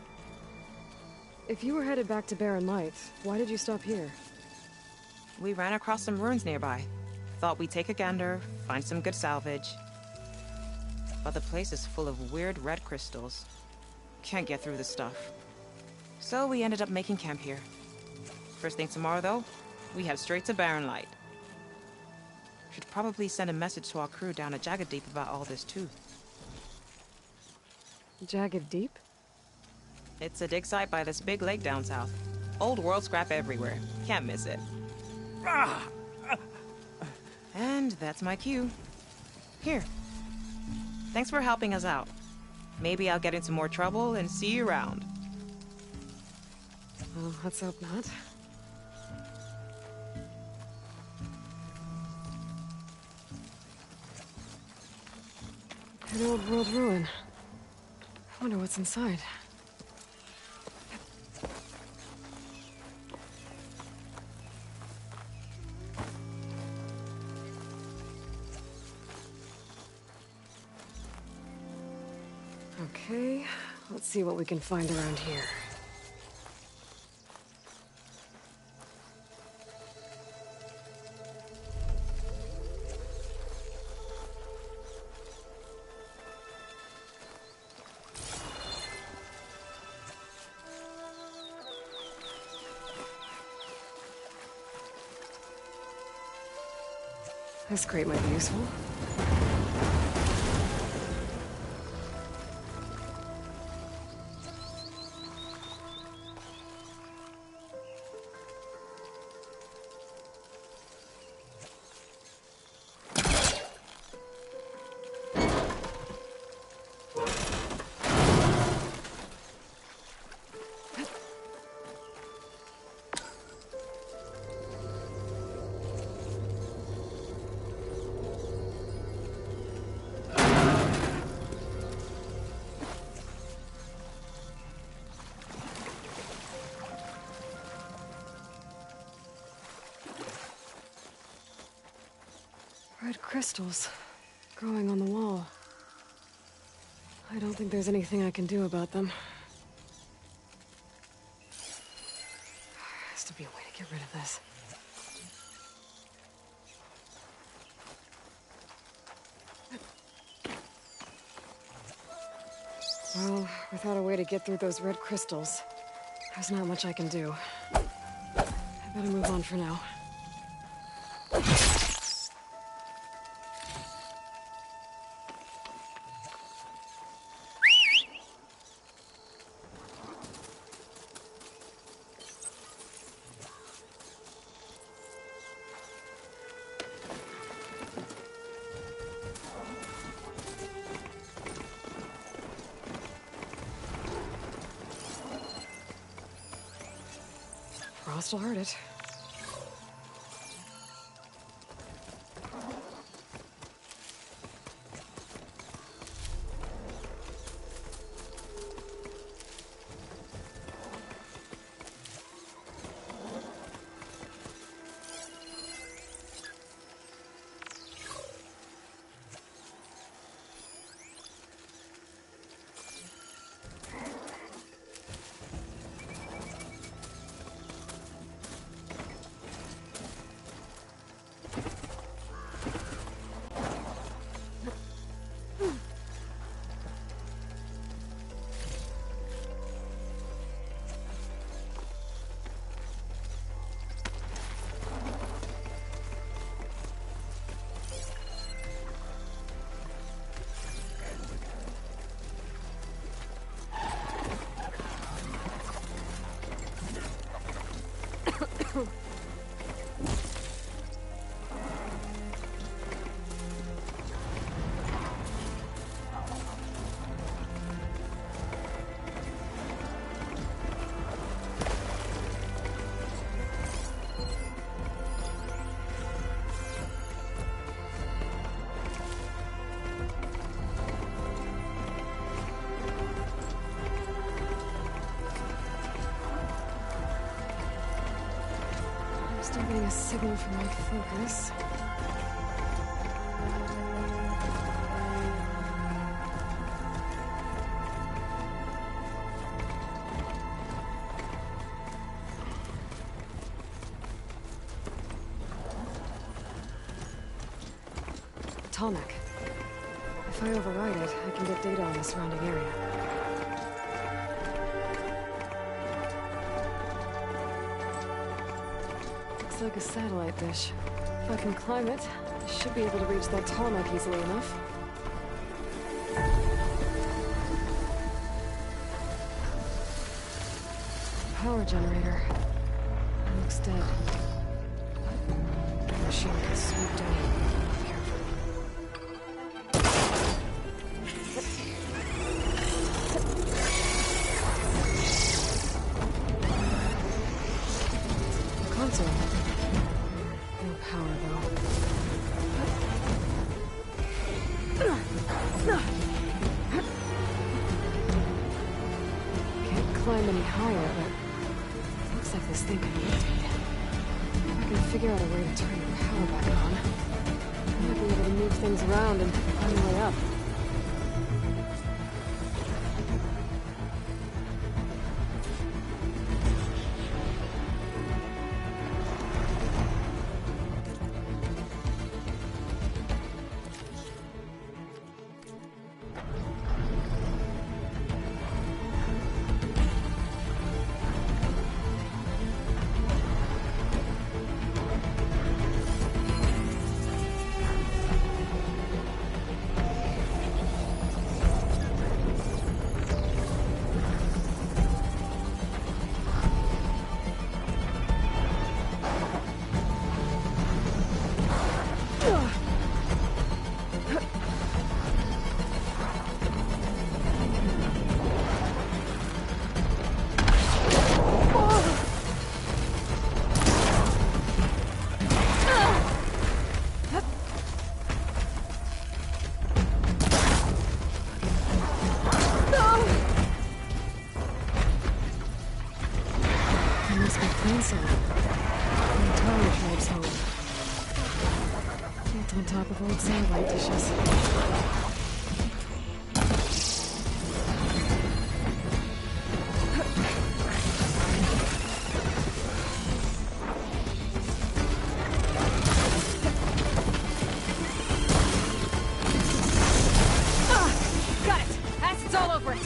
If you were headed back to Barren Light, why did you stop here? We ran across some ruins nearby. thought we'd take a gander, find some good salvage. But the place is full of weird red crystals. Can't get through the stuff. So we ended up making camp here. First thing tomorrow, though, we head straight to Barren Light. Should probably send a message to our crew down at Jagged Deep about all this, too. Jagged Deep? It's a dig site by this big lake down south. Old world scrap everywhere. Can't miss it. And that's my cue. Here. Thanks for helping us out. Maybe I'll get into more trouble and see you around. Well, let's hope not. An old world ruin. I wonder what's inside. Okay, let's see what we can find around here. This crate might be useful. Red crystals growing on the wall. I don't think there's anything I can do about them. There has to be a way to get rid of this. Well, without a way to get through those red crystals, there's not much I can do. I better move on for now. Frost will hurt it. Still getting a signal from my focus. Tallneck. If I override it, I can get data on the surrounding area. Looks like a satellite dish. If I can climb it, I should be able to reach that Tallneck easily enough. Power generator. It looks dead. The machine gets swooped down. Console. No power, though. Can't climb any higher, but looks like this thing can rotate. If I can figure out a way to turn the power back on, I might be able to move things around and find a way up. On top of old satellite dishes. Got it! Acid's all over it!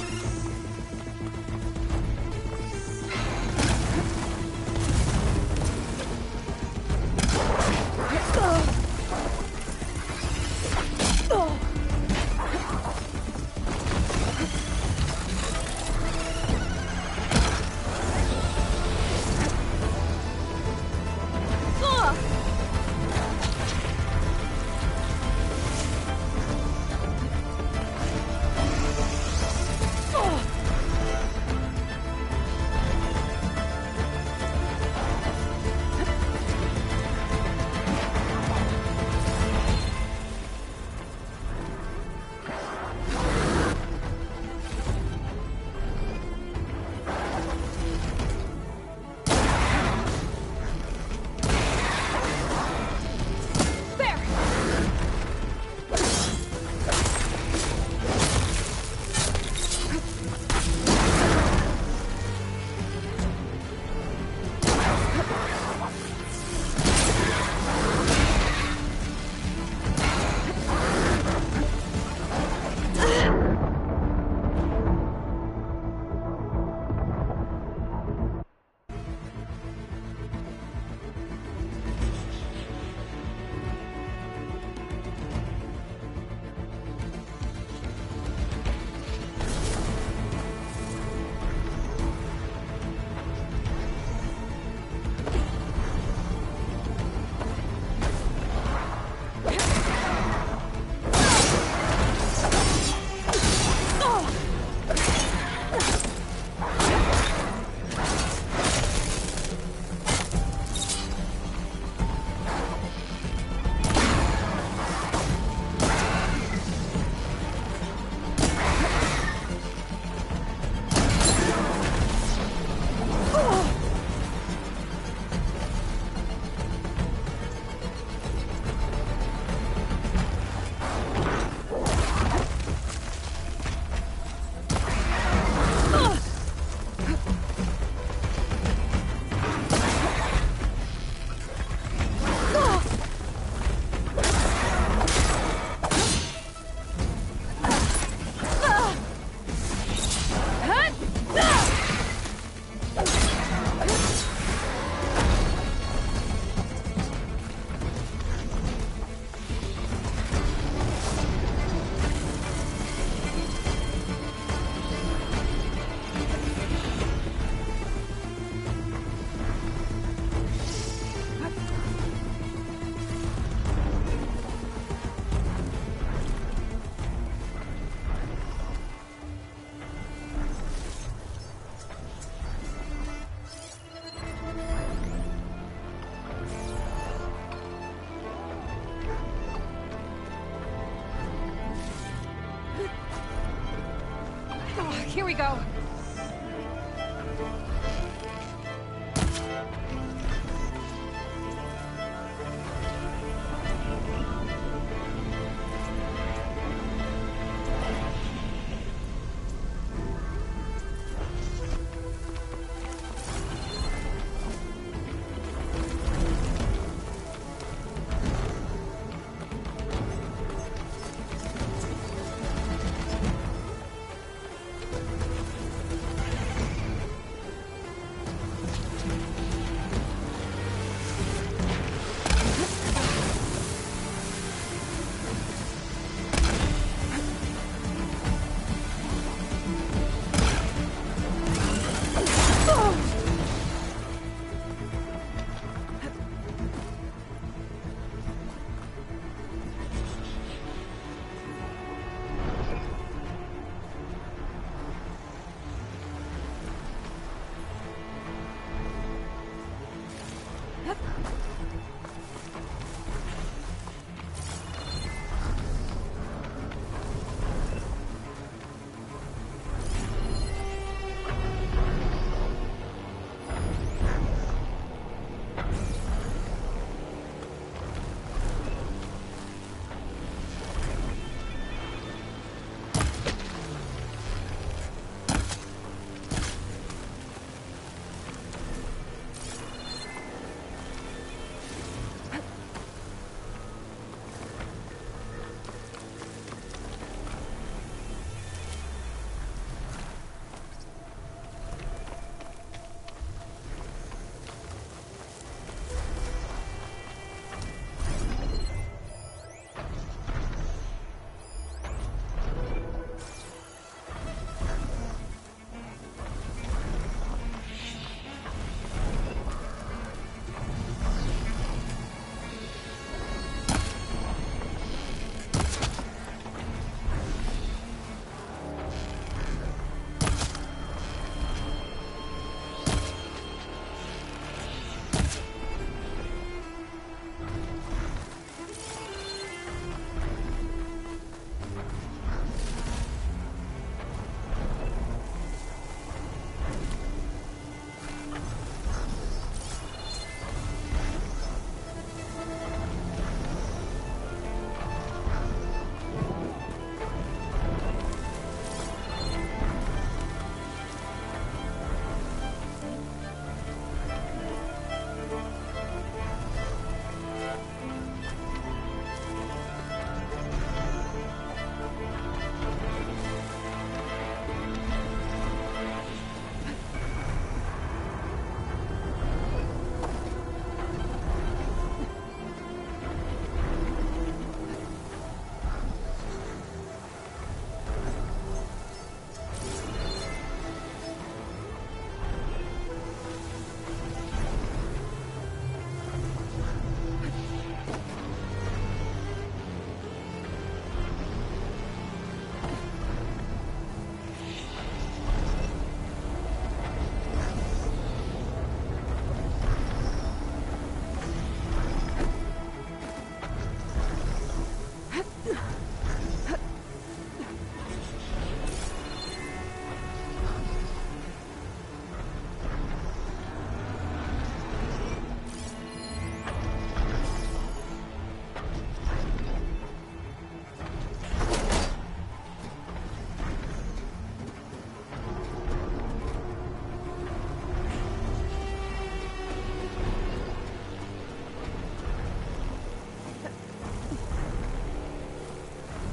Here we go.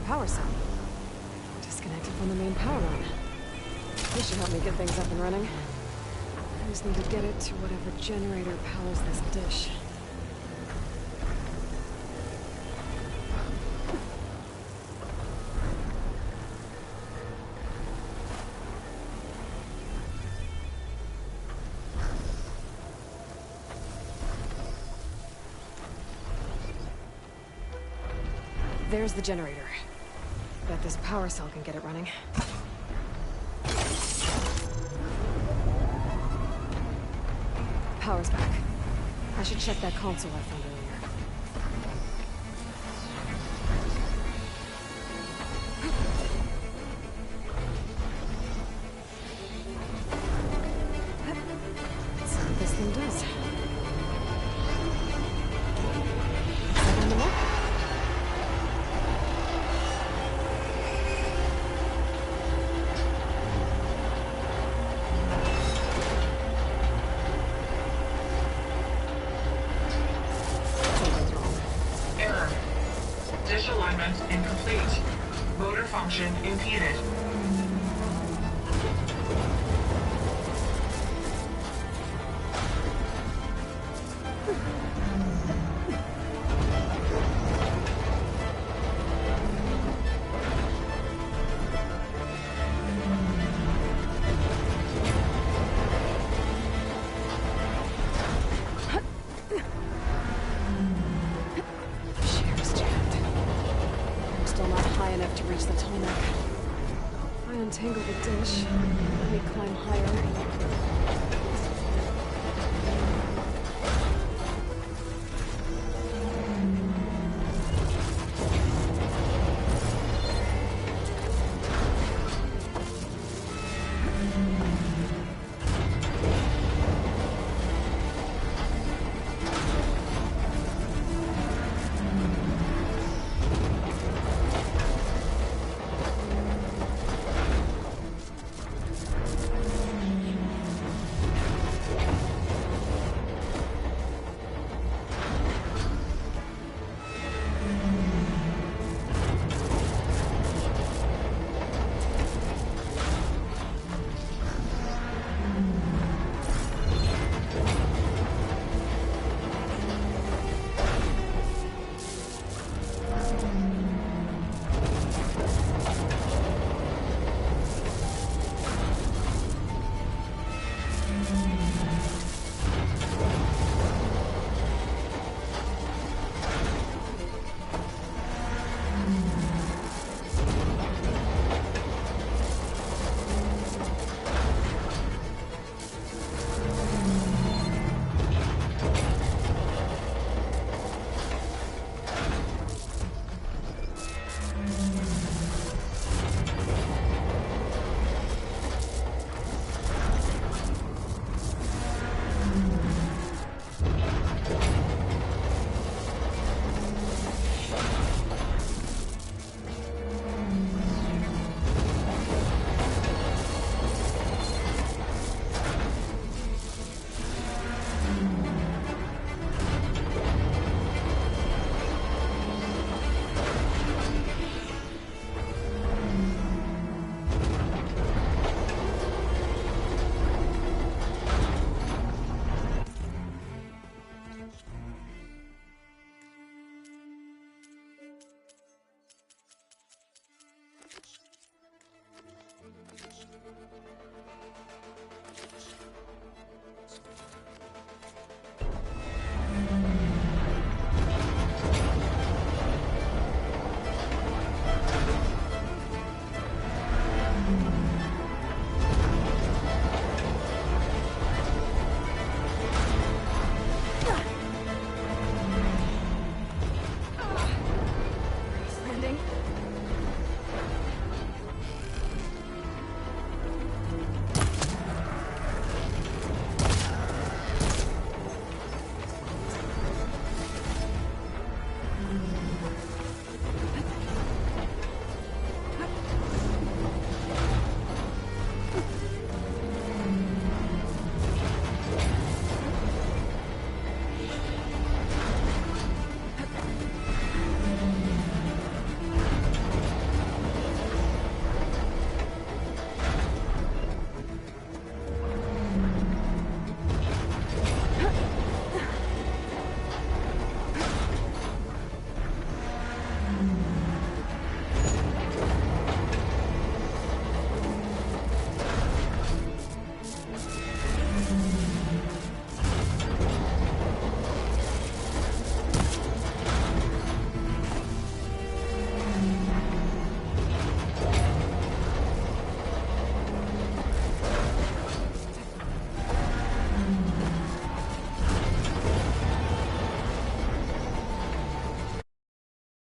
Power cell. Disconnected from the main power line. This should help me get things up and running. I just need to get it to whatever generator powers this dish. There's the generator. Bet this power cell can get it running. Power's back. I should check that console I found earlier. complete. Motor function impeded. Reach the tarmac. I untangle the dish. Let me climb higher.